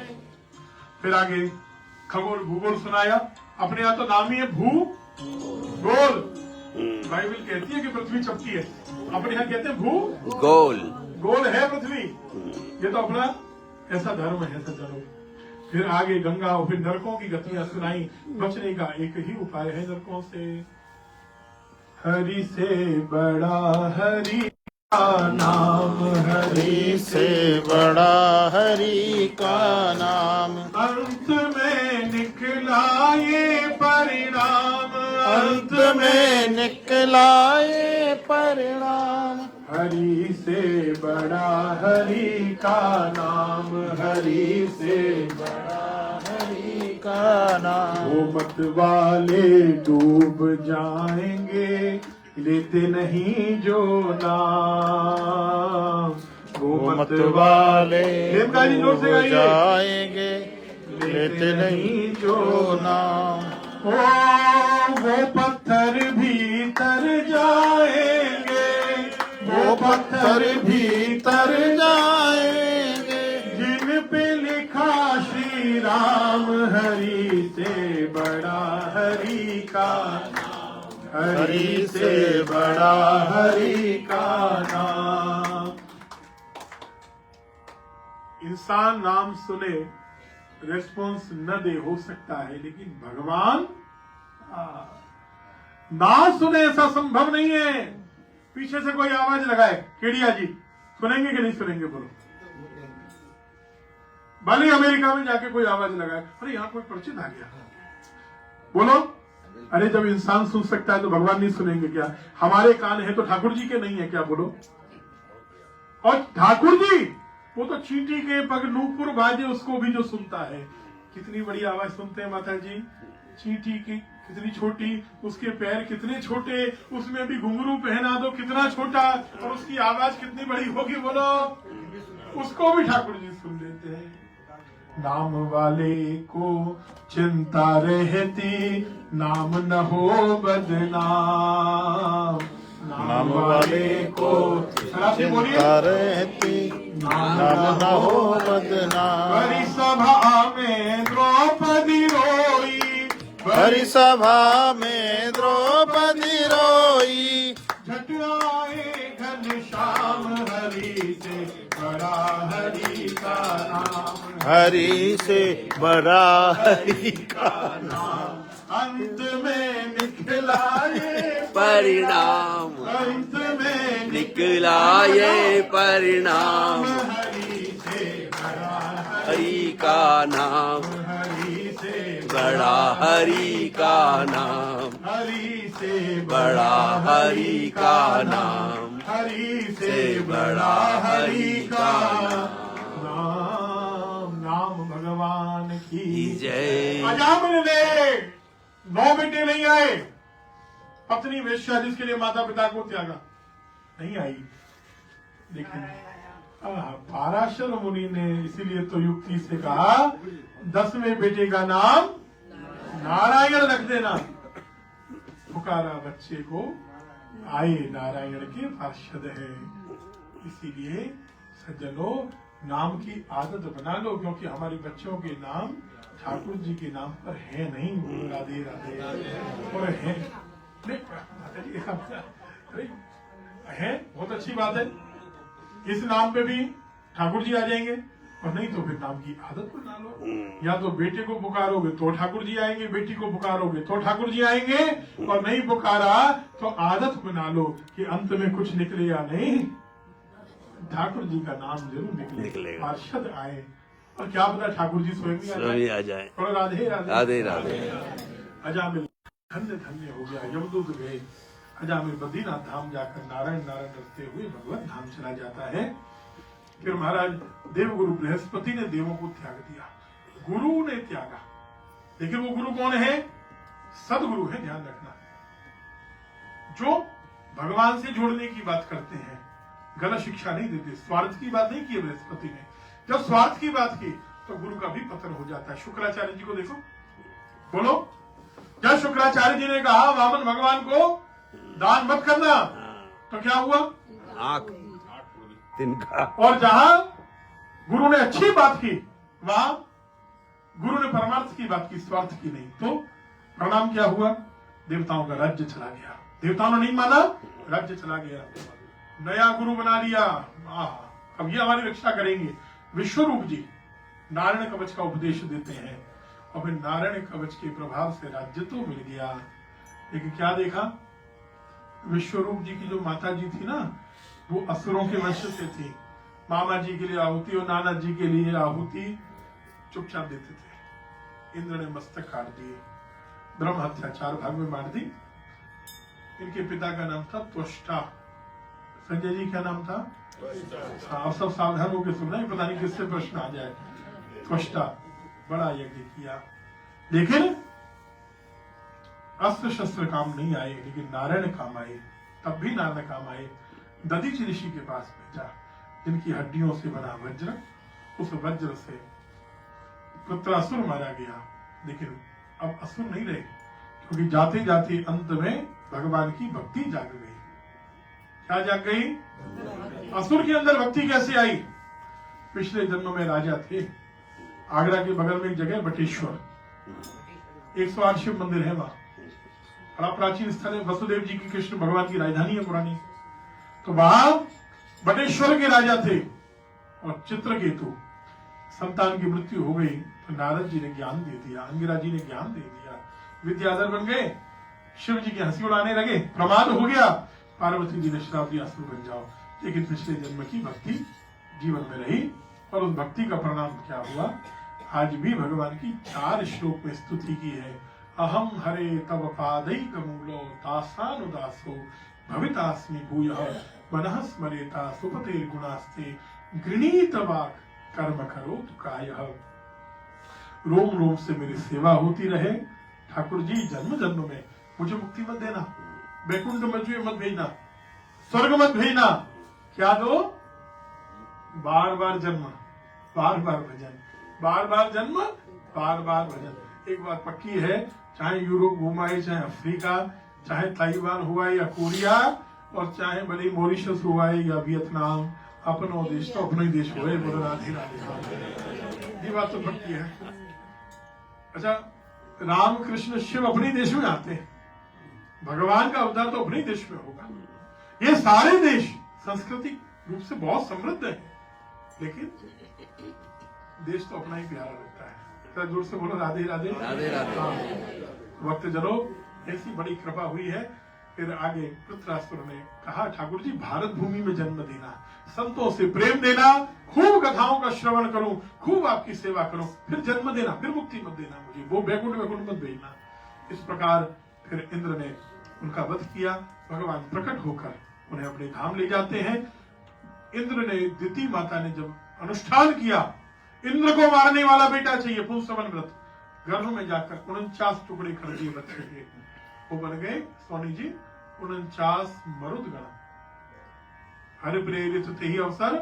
फिर आगे खगोल भूगोल सुनाया। अपने यहाँ तो नाम ही है भू गोल। बाइबल कहती है कि पृथ्वी चपटी है, अपने यहाँ कहते हैं भू गोल। गोल है पृथ्वी। ये तो अपना ऐसा धर्म है सज्जनों। फिर आगे गंगा और फिर नरकों की गतियां सुनाई। बचने का एक ही उपाय है नरकों से। हरि से बड़ा हरि का नाम, हरि से बड़ा हरि का नाम, में निकला ये परिणाम। हरि से बड़ा हरि का नाम, हरि से बड़ा हरि का नाम। वो मत वाले डूब जाएंगे, लेते नहीं जो नाम। वो मत वाले देवता जी जोर से गाइए। जाएंगे, लेते नहीं जो नाम। ओ वो पत्थर भी तर जाएंगे, वो पत्थर भी तर जाएंगे, जिन पे लिखा श्री राम, हरि से बड़ा हरि का नाम, हरि से बड़ा हरि का नाम। इंसान नाम सुने, रेस्पॉन्स न दे, हो सकता है, लेकिन भगवान ना सुने ऐसा संभव नहीं है। पीछे से कोई आवाज लगाए, केडिया जी सुनेंगे कि नहीं सुनेंगे? बोलो। भले अमेरिका में जाके कोई आवाज लगाए, अरे यहाँ कोई परिचित आ गया, बोलो। अरे जब इंसान सुन सकता है तो भगवान नहीं सुनेंगे क्या? हमारे कान है तो ठाकुर जी के नहीं है क्या? बोलो। और ठाकुर जी वो तो चींटी के पग नूपुर बाजे उसको भी जो सुनता है। कितनी बड़ी आवाज सुनते हैं माता जी, चींटी की कितनी छोटी, उसके पैर कितने छोटे, उसमें भी घुंघरू पहना दो कितना छोटा, और उसकी आवाज कितनी बड़ी होगी, बोलो। उसको भी ठाकुर जी सुन लेते हैं। नाम वाले को चिंता रहती, नाम न हो बदनाम। नाम वाले को चिंता रहती, नाम न हो बदनाम। बड़ी सभा में द्रौपदी रोई, हरि सभा में द्रौपदी रोई। झट आए घनश्याम, हरि से बड़ा हरि का नाम, हरि से बड़ा हरि का नाम। अंत में निकला ये परिणाम, अंत में निकला ये परिणाम। हरि से बड़ा हरि का नाम, हरि से बड़ा हरि का नाम, हरि से बड़ा हरि का नाम, हरि से से बड़ा हरि का नाम। नाम भगवान की जय। अजामिल ने 9 बेटे नहीं आए, पत्नी वेश्या जिसके लिए माता पिता को त्यागा नहीं आई, लेकिन पाराशर मुनि ने इसीलिए तो युक्ति से कहा 10वें बेटे का नाम नारायण रख देना। पुकारा बच्चे को, आए नारायण के पार्षद है। इसीलिए सज्जनों नाम की आदत बना लो, क्योंकि हमारे बच्चों के नाम ठाकुर जी के नाम पर है नहीं। राधे राधे। और है नहीं, अरे है, बहुत अच्छी बात है। इस नाम पे भी ठाकुर जी आ जाएंगे, और नहीं तो फिर नाम की आदत बना लो। या तो बेटे को पुकारोगे तो ठाकुर जी आएंगे, बेटी को पुकारोगे तो ठाकुर जी आएंगे, और नहीं पुकारा तो आदत बना लो कि अंत में कुछ निकले या नहीं, ठाकुर जी का नाम जरूर निकलेगा। पार्षद आए, और क्या पता ठाकुर जी स्वयं आ जाए। थोड़ा राधे राधे राधे। अजामिल धन्य धन्य हो गया। यमदूत गए, अजामिल बद्रीनाथ धाम जाकर नारायण नारायण करते हुए भगवत धाम चला जाता है। फिर महाराज देवगुरु बृहस्पति ने देवों को त्याग दिया, गुरु ने त्यागा। लेकिन वो गुरु कौन है? सदगुरु है, ध्यान रखना, जो भगवान से जोड़ने की बात करते हैं, गलत शिक्षा नहीं देते। स्वार्थ की बात नहीं की बृहस्पति ने। जब स्वार्थ की बात की तो गुरु का भी पतन हो जाता है। शुक्राचार्य जी को देखो, बोलो। जब शुक्राचार्य जी ने कहा वामन भगवान को दान मत करना, तो क्या हुआ? आंख तिनका। और जहां गुरु ने अच्छी बात की, वहां गुरु ने परमार्थ की बात की, स्वार्थ की नहीं। तो परिणाम क्या हुआ? देवताओं का राज्य चला गया। देवताओं ने नहीं माना, राज्य चला गया। नया गुरु बना लिया, अब ये हमारी रक्षा करेंगे। विश्वरूप जी नारायण कवच का उपदेश देते हैं, और फिर नारायण कवच के प्रभाव से राज्य तो मिल गया। लेकिन क्या देखा? विश्वरूप जी की जो माता जी थी ना, वो असुरों के वंश से थी। मामा जी के लिए आहुति और नाना जी के लिए आहुति चुपचाप देते थे। इंद्र ने मस्तक काट दिए, ब्रह्म हत्या 4 भाग में बांट दी। इनके पिता का नाम था त्वष्टा। संजय जी क्या नाम था? हाँ, सब सावधान होकर सुनना, पता नहीं किससे प्रश्न आ जाए। त्वष्टा बड़ा यज्ञ किया, लेकिन अस्त्र शस्त्र काम नहीं आए, लेकिन नारायण काम आए। तब भी नारायण काम आए। दधीचि ऋषि के पास भेजा, जिनकी हड्डियों से बना वज्र, उस वज्र से वृत्रासुर मारा गया। लेकिन अब असुर नहीं रहे, क्योंकि जाते जाते अंत में भगवान की भक्ति जाग गई। क्या जाग गई? असुर के अंदर भक्ति कैसे आई? पिछले जन्म में राजा थे। आगरा के बगल में एक जगह बटेश्वर, 108 शिव मंदिर है वहां, बड़ा प्राचीन स्थल है। वसुदेव जी की, कृष्ण भगवान की राजधानी है पुरानी। तो वहां बटेश्वर के राजा थे, और चित्रकेतु संतान की मृत्यु हो गई तो नारद जी ने ज्ञान दे दिया, अंगिरा जी ने ज्ञान दे दिया, विद्याधर बन गए। शिव जी की हंसी उड़ाने लगे, प्रमाद हो गया। पार्वती जी ने श्राप दिया, असुर बन जाओ। लेकिन पिछले जन्म की भक्ति जीवन में रही, और उस भक्ति का परिणाम क्या हुआ? आज भी भगवान की 4 श्लोक में स्तुति की है। अहम हरे तव पादैक मूलो दासानुदासो भवितास्मि भूयः मनः स्मरेता सुपतेर गुणास्ते गृणीत वाक् कर्म करोतु कायः। रोम रोम से मेरी सेवा होती रहे। ठाकुर जी जन्म जन्म में मुझे मुक्ति मत देना, वैकुंठ मत भेजना, स्वर्ग मत भेजना। क्या दो? बार बार जन्म, बार बार भजन, बार बार जन्म, बार बार भजन। एक बात पक्की है, चाहे यूरोप घुमाए, चाहे अफ्रीका, चाहे ताइवान हुआ या कोरिया, और चाहे भले मॉरिशस हुआ या वियतनाम, अपनो देश तो अपना ही देश हुआ। बोलो राधे राधे। ये बात तो पक्की है। अच्छा, राम कृष्ण शिव अपने देश में आते हैं, भगवान का अवतार तो अपने देश में होगा। ये सारे देश सांस्कृतिक रूप से बहुत समृद्ध है, लेकिन देश तो अपना ही प्यारा लगता है। तो जोर से बोलो राधे राधे राधे राधे। वक्त जलो, ऐसी बड़ी कृपा हुई है। फिर आगे वृत्रासुर ने कहा, ठाकुर जी भारत भूमि में जन्म देना, संतों से प्रेम देना, खूब कथाओं का श्रवण करूं, खूब आपकी सेवा करूं, फिर जन्म देना, फिर मुक्ति मत देना मुझे, वो वैकुंठ वैकुंठ मत भेजना। इस प्रकार फिर इंद्र ने उनका वध किया। भगवान प्रकट होकर उन्हें अपने धाम ले जाते हैं। इंद्र ने, दिति माता ने जब अनुष्ठान किया, इंद्र को मारने वाला बेटा चाहिए, पुंसवन व्रत, गर्भ में जाकर 49 टुकड़े कर दिए बच्चे के। वो बन गए सोनी जी 49 मरुदगण। हर प्रेरित ते ही अवसर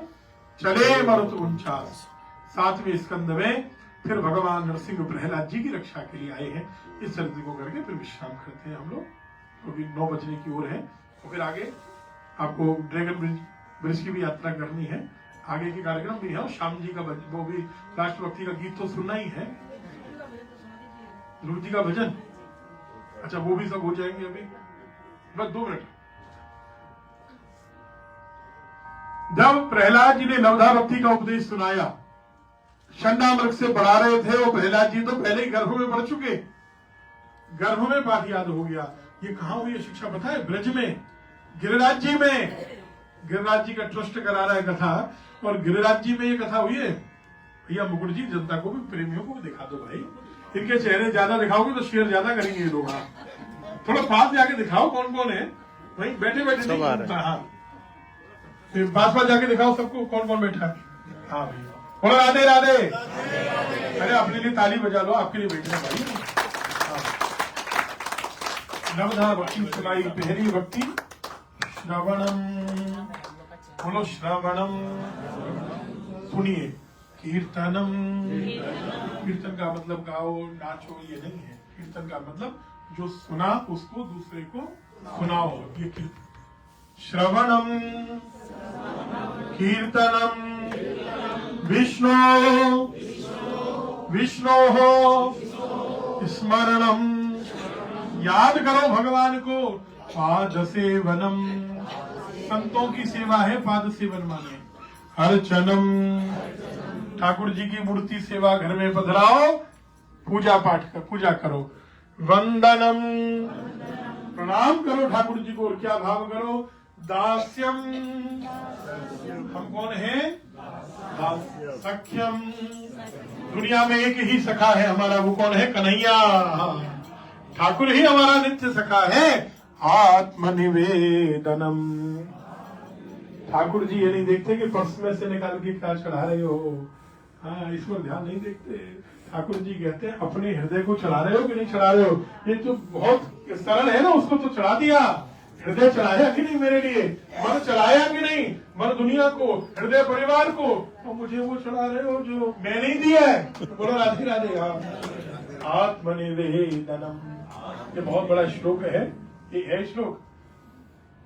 चले मरुत 49। 7वें स्कंद में फिर भगवान नरसिंह प्रहलाद जी की रक्षा के लिए आए हैं। इस चरित्र को करके फिर विश्राम करते हैं हम लोग, क्योंकि 9 बजने की ओर है। तो फिर आगे आपको ड्रैगन ब्रिज की भी यात्रा करनी है, आगे के कार्यक्रम भी है, और श्याम जी का वो भी राष्ट्रभक्ति का गीत तो सुनना ही है, ध्रुव जी का भजन। अच्छा, वो भी सब हो जाएंगे अभी, बस 2 मिनट। जब प्रहलाद जी ने नवधा भक्ति का उपदेश सुनाया, शंडामृग से बढ़ा रहे थे, वो प्रहलाद जी तो पहले ही गर्भ में बढ़ चुके, गर्भ में बात याद हो गया। ये कहाँ हुई शिक्षा पता है? ब्रज में, गिरिराज जी में। गिरिराज जी का ट्रस्ट करा रहा है कथा, और गिरिराज जी में ये कथा हुई है। भैया मुकुट जी, जनता को भी, प्रेमियों को भी दिखा दो भाई, इनके चेहरे ज्यादा दिखाओगे तो शेयर ज्यादा करेंगे ये लोग। थोड़ा पास जाके दिखाओ कौन कौन है, वही बैठे बैठे नहीं घूमता। हाँ, पास जाके दिखाओ सबको कौन कौन बैठा है। हाँ भैया, बोलो राधे राधे। अरे अपने लिए ताली बजा लो, आपके लिए बैठे भाई। नवधा भक्ति सुनाई, पहली भक्ति श्रवणम, बोलो श्रवणम। सुनिए, कीर्तनम। कीर्तन का मतलब गाओ नाचो ये नहीं है, कीर्तन का मतलब जो सुना उसको दूसरे को सुनाओ, ये कीर्तन। श्रवणम कीर्तनम विष्णु विष्णु स्मरणम, याद करो भगवान को। पाद सेवनम, संतों की सेवा है पाद सेवन माने। अर्चनम, ठाकुर जी की मूर्ति सेवा, घर में पधराओ, पूजा पाठ कर, पूजा करो। वंदनम, प्रणाम करो ठाकुर जी को, और क्या भाव करो? दास्यम, हम कौन है? सख्यम, दुनिया में एक ही सखा है हमारा, वो कौन है? कन्हैया। ठाकुर ही हमारा नित्य सखा है, आत्मनिवेदनम। ठाकुर जी ये नहीं देखते कि पर्स में से निकाल के क्या चढ़ा रहे हो, हाँ इसको ध्यान नहीं देखते। ठाकुर जी कहते हैं अपने हृदय को चढ़ा रहे हो कि नहीं चढ़ा रहे हो। ये तो बहुत सरल है ना, उसको तो चढ़ा दिया। हृदय चढ़ाया कि नहीं मेरे लिए, मन चढ़ाया कि नहीं, मन दुनिया को, हृदय परिवार को, तो मुझे वो चढ़ा रहे हो जो मैं नहीं दिया है। तो बोलो राधे राधे। आत्मनिवेदनम, ये बहुत बड़ा श्लोक है। ये है श्लोक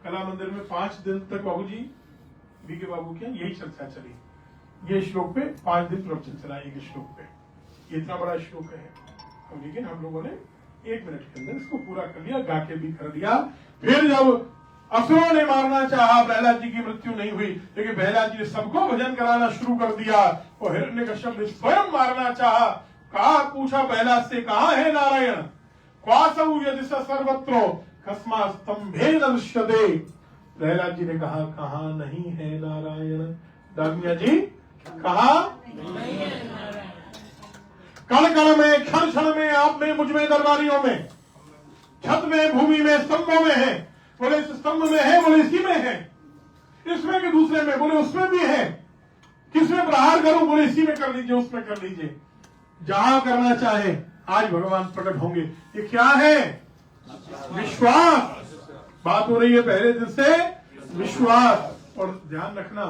कला मंदिर में 5 दिन तक बाबू जी बीके बाबू की यही चर्चा चली। ये श्लोक पे 5 दिन प्रवचन चला एक श्लोक पे। ये इतना बड़ा श्लोक है, लेकिन हम लोगों ने 1 मिनट के अंदर इसको पूरा कर लिया, गा के भी कर लिया। फिर जब असुरों ने मारना चाहा, प्रहलाद जी की मृत्यु नहीं हुई, लेकिन प्रहलाद जी ने सबको भजन कराना शुरू कर दिया। और हिरण्यकश्यप ने स्वयं मारना चाहा। कहा, पूछा प्रहलाद से, कहाँ है नारायण? क्वासौ यदि स सर्वत्रो कस्मा स्तंभे दृश्यते। प्रहलाद जी ने कहा, कहाँ नहीं है नारायण? दामिया जी कहा, कण कण में, क्षण क्षण में, आप में, मुझ में, दरबारियों में, छत में, भूमि में, स्तंभों में है। बोले इस स्तंभ में है, बोले इसी में है। इसमें कि दूसरे में, बोले उसमें भी है। किसमें प्रहार करूं? बोले इसी में कर लीजिए, उसमें कर लीजिए, जहां करना चाहे। आज भगवान प्रकट होंगे। ये क्या है? विश्वास। बात हो रही है पहले दिन से विश्वास। और ध्यान रखना,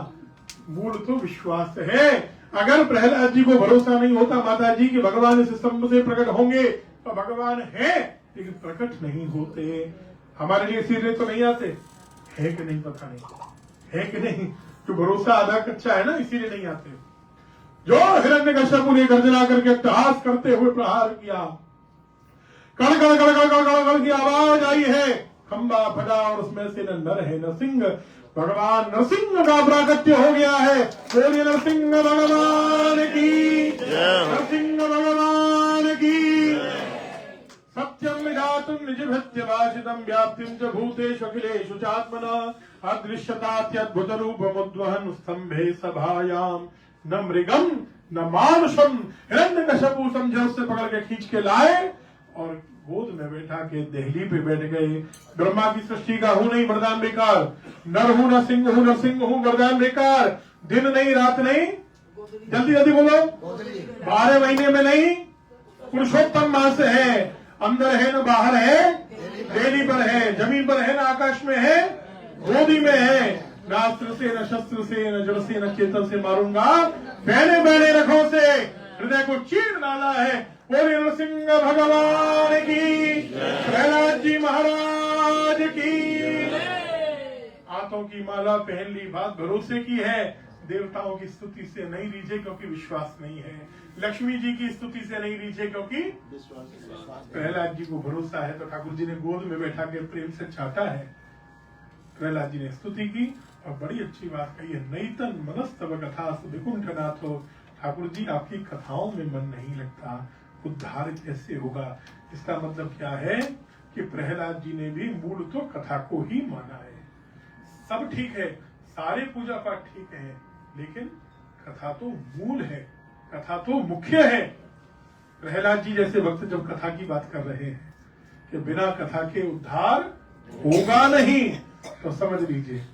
मूल तो विश्वास है। अगर प्रहलाद जी को भरोसा नहीं होता माता जी कि भगवान इस स्तंभ से प्रकट होंगे, तो भगवान है लेकिन प्रकट नहीं होते। हमारे लिए इसीलिए तो नहीं आते, है कि नहीं पता नहीं, है कि नहीं? जो भरोसा आधा कच्चा है ना, इसीलिए नहीं आते। जो हिरण्यकश्यप ने गर्जना करके अट्टहास करते हुए प्रहार किया, कड़ कड़ कड़ कड़ कड़ कड़ कड़ की आवाज आई है, खंबा फटा और उसमें से न नर है न सिंह, भगवान नरसिंह का प्राकट्य हो गया है। बोलिए नरसिंह भगवान की, नरसिंह भगवान की। सत्यम विधातुम निज भृत्य भाषितम व्याप्तिम च भूतेषु अखिलेषु चात्मना अदृश्यतात्यद्भुत रूपमुद्वहन् स्तंभे सभायाम न मृगम न मानुषम। हिरण्यकश्यप समझे उससे पकड़ के खींच के लाए और गोद में बैठा के देहली पे बैठ गए। ब्रह्मा की सृष्टि का हूं नहीं वरदान बेकार, नर हूं न सिंह हूं न सिंह हूं वरदान बेकार, दिन नहीं रात नहीं, जल्दी जल्दी बोलो, 12 महीने में नहीं, पुरुषोत्तम मास है, अंदर है न बाहर है, बेली पर है, जमीन पर है न आकाश में है, गोदी में है। न अस्त्र से न शस्त्र से न जड़ से न चेतन से मारूंगा, बहने बहने रखों से हृदय को चीर डाला है। बोले नरसिंह भगवान की, प्रहलाद जी महाराज की। हाथों की माला पहन ली, बात भरोसे की है। देवताओं की स्तुति से नहीं रीझे क्योंकि विश्वास नहीं है। लक्ष्मी जी की स्तुति से नहीं रीझे क्योंकि प्रहलाद जी को भरोसा है। तो ठाकुर जी ने गोद में बैठा के प्रेम से चाटा है। प्रहलाद जी ने स्तुति की और बड़ी अच्छी बात कही है, नैतन मनस्तव कथा विकुंठ नाथो। ठाकुर जी आपकी कथाओं में मन नहीं लगता, उद्धार कैसे होगा? इसका मतलब क्या है कि प्रहलाद जी ने भी मूल तो कथा को ही माना है। सब ठीक है, सारे पूजा पाठ ठीक है, लेकिन कथा तो मूल है, कथा तो मुख्य है। प्रहलाद जी जैसे वक्त जब कथा की बात कर रहे हैं कि बिना कथा के उद्धार होगा नहीं, तो समझ लीजिए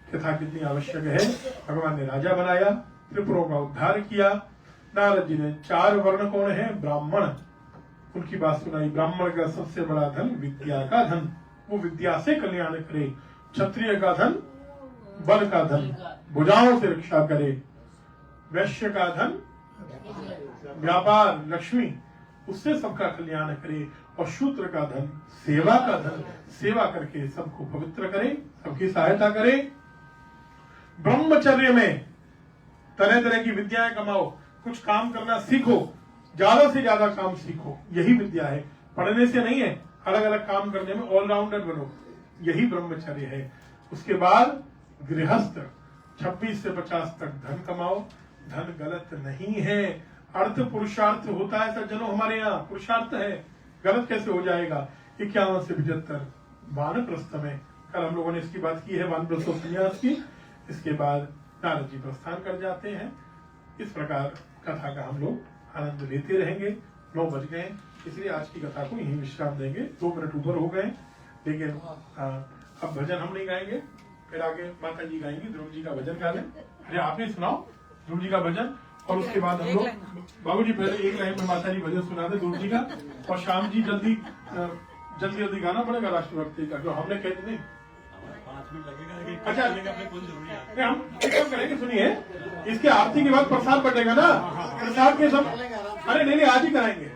कथा कितनी आवश्यक है। भगवान ने राजा बनाया, त्रिपुरों का उद्धार किया। नारद जी ने 4 वर्ण कौन है? ब्राह्मण, उनकी बात सुनाई। ब्राह्मण का सबसे बड़ा धन विद्या का धन, वो विद्या से कल्याण करे। क्षत्रिय का धन बल का धन, भुजाओं से रक्षा करे। वैश्य का धन व्यापार लक्ष्मी, उससे सबका कल्याण करे। और शूद्र का धन सेवा का धन, सेवा करके सबको पवित्र करे, सबकी सहायता करे। ब्रह्मचर्य में तरह तरह की विद्याएं कमाओ, कुछ काम करना सीखो, ज्यादा से ज्यादा काम सीखो, यही विद्या है। पढ़ने से नहीं है, अलग अलग काम करने में ऑलराउंडर बनो, यही ब्रह्मचर्य है। उसके बाद गृहस्थ 26 से 50 तक धन कमाओ। धन गलत नहीं है, अर्थ पुरुषार्थ होता है सज्जनों, हमारे यहाँ पुरुषार्थ है, गलत कैसे हो जाएगा? 51 से 75 वानप्रस्थ में कल हम लोगों ने इसकी बात की है, वानप्रस्थ संन्यास की। इसके बाद नारद जी प्रस्थान कर जाते हैं। इस प्रकार कथा का हम लोग आनंद लेते रहेंगे। 9 बज गए, इसलिए आज की कथा को यहीं विश्राम देंगे। 2 मिनट ऊपर हो गए। ठीक है। हाँ, अब भजन हम नहीं गाएंगे, फिर आगे माता जी गाएंगी। ध्रुव जी का भजन गा लें। अरे आपने सुनाओ ध्रुव जी का भजन, और उसके बाद हम लोग बाबूजी पहले एक लाइन में माता जी भजन सुना दे ध्रुव जी का, और शाम जी जल्दी जल्दी गाना पड़ेगा राष्ट्रभक्ति का, जो हमने कह नहीं। 5 मिनट लगेगा, लेकिन अच्छा, लेकिन अपने कौन जरूरी है। नहीं, हम एक काम करेंगे, सुनिए, इसके आरती के बाद प्रसाद बटेगा ना, प्रसाद के सब। अरे नहीं नहीं, आज ही कराएंगे।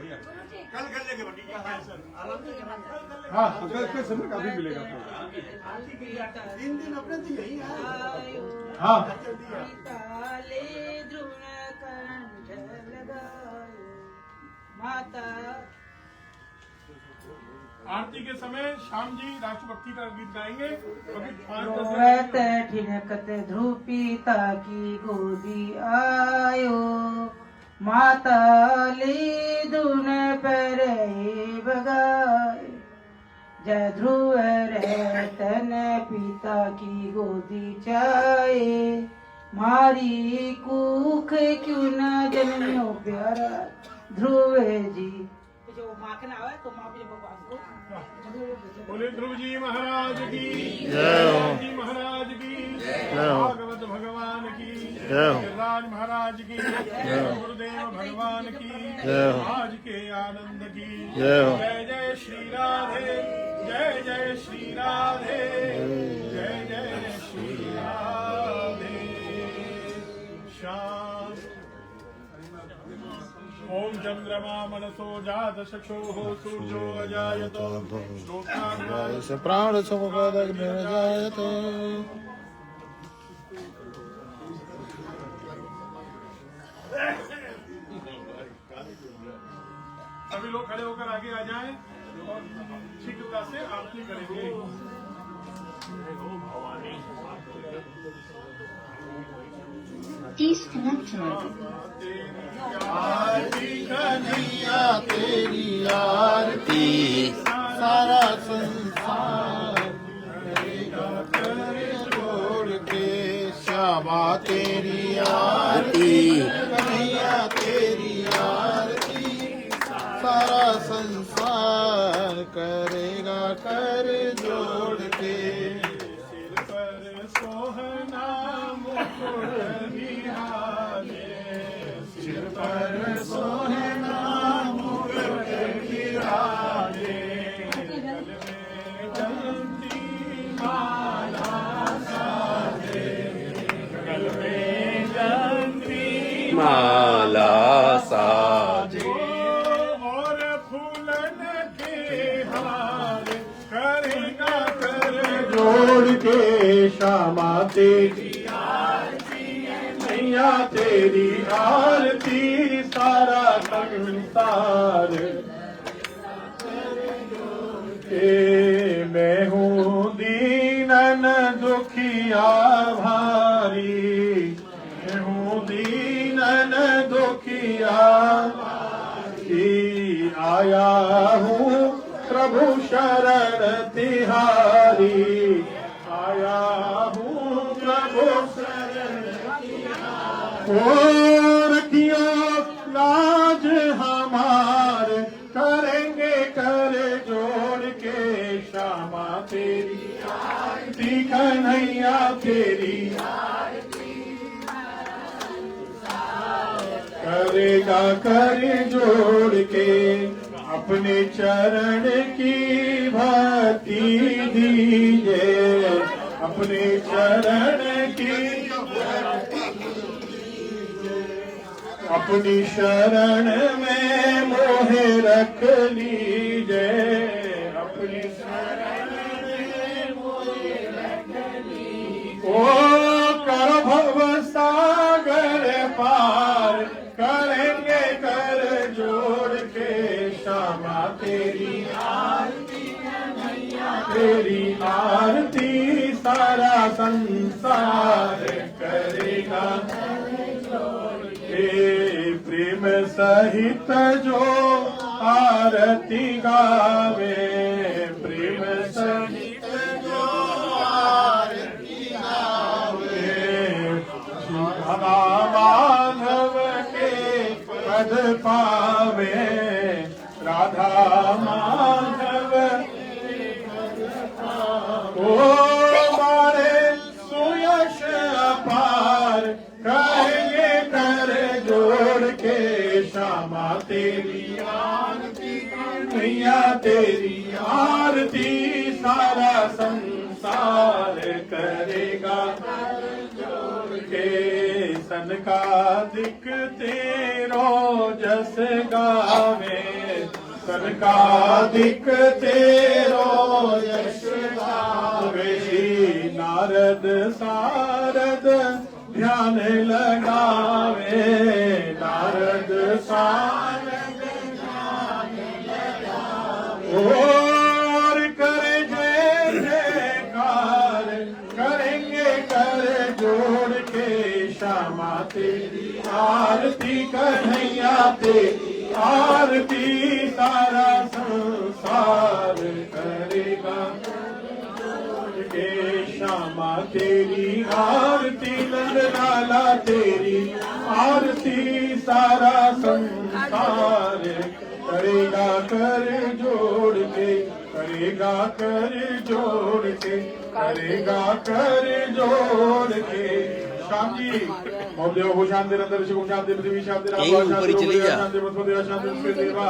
कल कर लेंगे हाँ, कल समय काफी मिलेगा। 3 दिन अपने तो यही है। हाँ, माता आरती के समय श्याम जी राष्ट्रभक्ति का गीत गाएंगे। अभी 5-10 रोवत ठिनकत ध्रुव पिता की गोदी आयो, माता ली धुन पर बगाए, जय ध्रुव रतन पिता की गोदी चाहे, मारी कुख क्यों न जन्मियो प्यारा ध्रुव जी। जो माखन आवे तो माँ भी भगवान को बोले ध्रुव जी महाराज की जय हो। जी महाराज की जय हो। भागवत भगवान की जय हो। राज महाराज की गुरुदेव भगवान की जय हो। आज के आनंद की जय हो। जय जय श्री राधे, जय जय श्री राधे, जय जय श्री राधे। श्याम ओम चंद्रमा मनसो जात चक्षुः सूर्यो अजायतो श्लोकान् प्राण समुपदग्निर्जायते। सभी लोग खड़े होकर आगे आ जाएं और शीघ्रता से आरती करेंगे। आरती कन्हैया तेरी आरती, सारा संसार करेगा कर जोड़ के। श्यामा तेरी आरती, कन्हैया तेरी आरती, सारा संसार करेगा कर जोड़ के। सिर पर सोहना मुकुट बिराजे, सिर पर सोहना मुकुट बिराजे, गल में जयंती माला साजे, गल में जयंती माला साजे। और फूलन के हार करेगा कर जोड़ के। श्यामा तेरी नैया तेरी आरती, सारा संसार के। मैं हूँ दीनन दुखिया भारी, मैं हूँ दीनन दुखिया भारी, आया हूँ प्रभु शरण तिहारी, आया हूँ प्रभु शरण और रखियो लाज हमार, करेंगे कर जोड़ के। श्यामा तेरी आरती, कन्हैया तेरी करेगा कर जोड़ के। अपने चरण की भक्ति दीजिए, अपने चरण की अपनी शरण में मोहे रख लीजिए, अपनी शरण में मोहे रख लीजिए। ओ कर भव सागर पार, करेंगे कर जोड़ के। श्यामा तेरी आरती, तेरी आरती, सारा संसार करेगा हे। प्रेम सहित जो आरती गावे, प्रेम सहित जो आरती गावे, राधा माधव के पद पावे, राधा माधव के श्यामा तेरी आरती मैया तेरी आरती सारा संसार करेगा के सनकादिक तेरो जस गावे सनकादिक तेरो यश गावे नारद सारद ध्यान लगावे नारद सारद ध्यान लगावे और करे जय जयकार करेंगे कर जोड़ के श्यामा तेरी आरती कन्हैया तेरी आरती सारा संसार करेगा के श्यामा तेरी आरती नंद लाला तेरी आरती सारा संसार करेगा कर जोड़ के करेगा कर जोड़ के करेगा कर जोड़ के श्याम जी मौदेव भूषांति नंदन शिव शांति पृथ्वी शांति ऊपर ही चली जा। शांति ब्रह्मदेव शांति देवा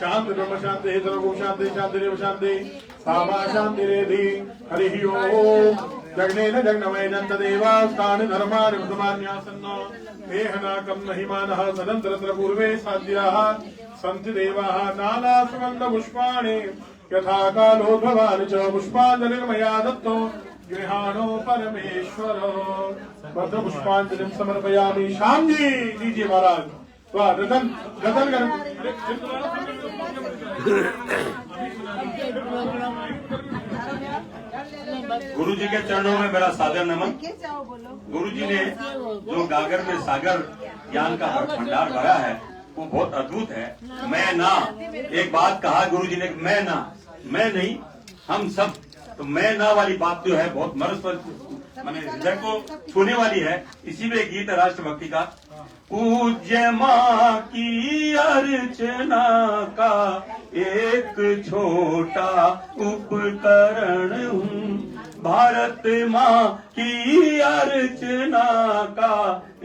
शांति ब्रह्म शांति सर्व शांति शांति देव शांति सामा शांति रेधि हरि ओम जगनेन जगनमय जंत देवास्तान धर्मान् विद्यमान्यासन्नो देहनाकं महिमानः सदन्तरत्र पूर्वे साध्याः सन्ति देवाः नाना सुगन्ध पुष्पाणि यथा कालोद्भवानि च पुष्पाञ्जलिर्मया दत्तो गृहाणो परमेश्वरो भद्र पुष्पांजलि समर्पयामि श्याम जी दीजिए महाराज वाह रतन रतन कर गुरु जी के चरणों में मेरा सादर नमन। गुरु जी ने जो गागर में सागर ज्ञान का भंडार भरा है वो बहुत अद्भुत है। मैं ना एक बात कहा गुरु जी ने, मैं ना मैं नहीं हम सब, तो मैं ना वाली बात जो है बहुत मरस्पर माने हृदय को छूने वाली है। इसी में गीत है राष्ट्रभक्ति का, पूज्य माँ की अर्चना का एक छोटा उपकरण हूँ, भारत माँ की अर्चना का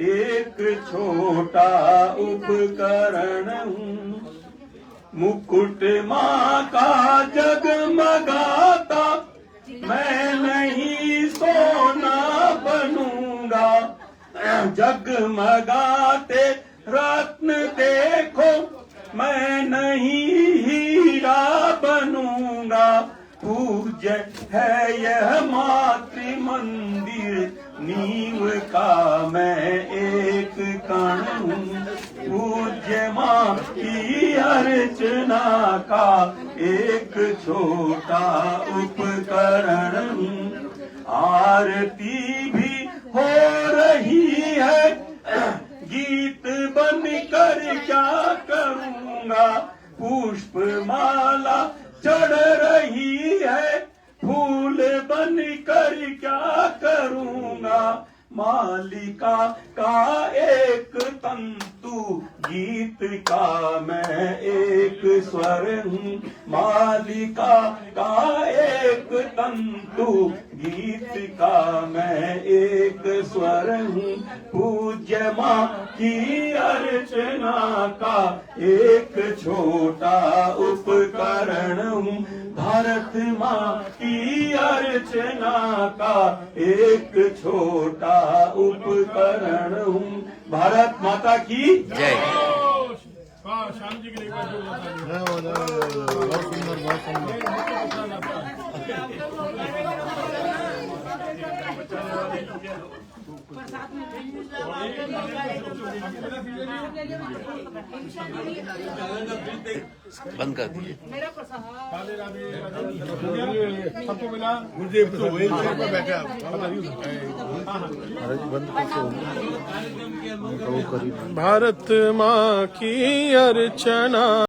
एक छोटा उपकरण हूँ, मुकुट माँ का जगमगाता मैं नहीं सोना बनूंगा, जगमगाते रत्न देखो मैं नहीं हीरा बनूंगा, पूज्य है यह मातृ मंदिर नींव का मैं एक कण हूँ, पूज्य माँ की अर्चना का एक छोटा उपकरण हूँ, आरती भी हो रही है गीत बन कर क्या करूँगा, पुष्प माला चढ़ रही है फूल बन कर क्या करूँगा, मालिका का एक तंतु गीत का मैं एक स्वर हूँ, मालिका का एक तंतु गीत का मैं एक स्वर हूँ, पूज्य माँ की अर्चना का एक छोटा उपकरण हूँ, भारत माँ की अर्चना का एक छोटा उपकरण हूँ, भारत माता की जय। वाह श्याम जी के लिए बहुत सुंदर बहुत सुंदर। बंद कर दीजिए। सबको मिला गुरुदेव तो बैठे आप भारत माँ की अर्चना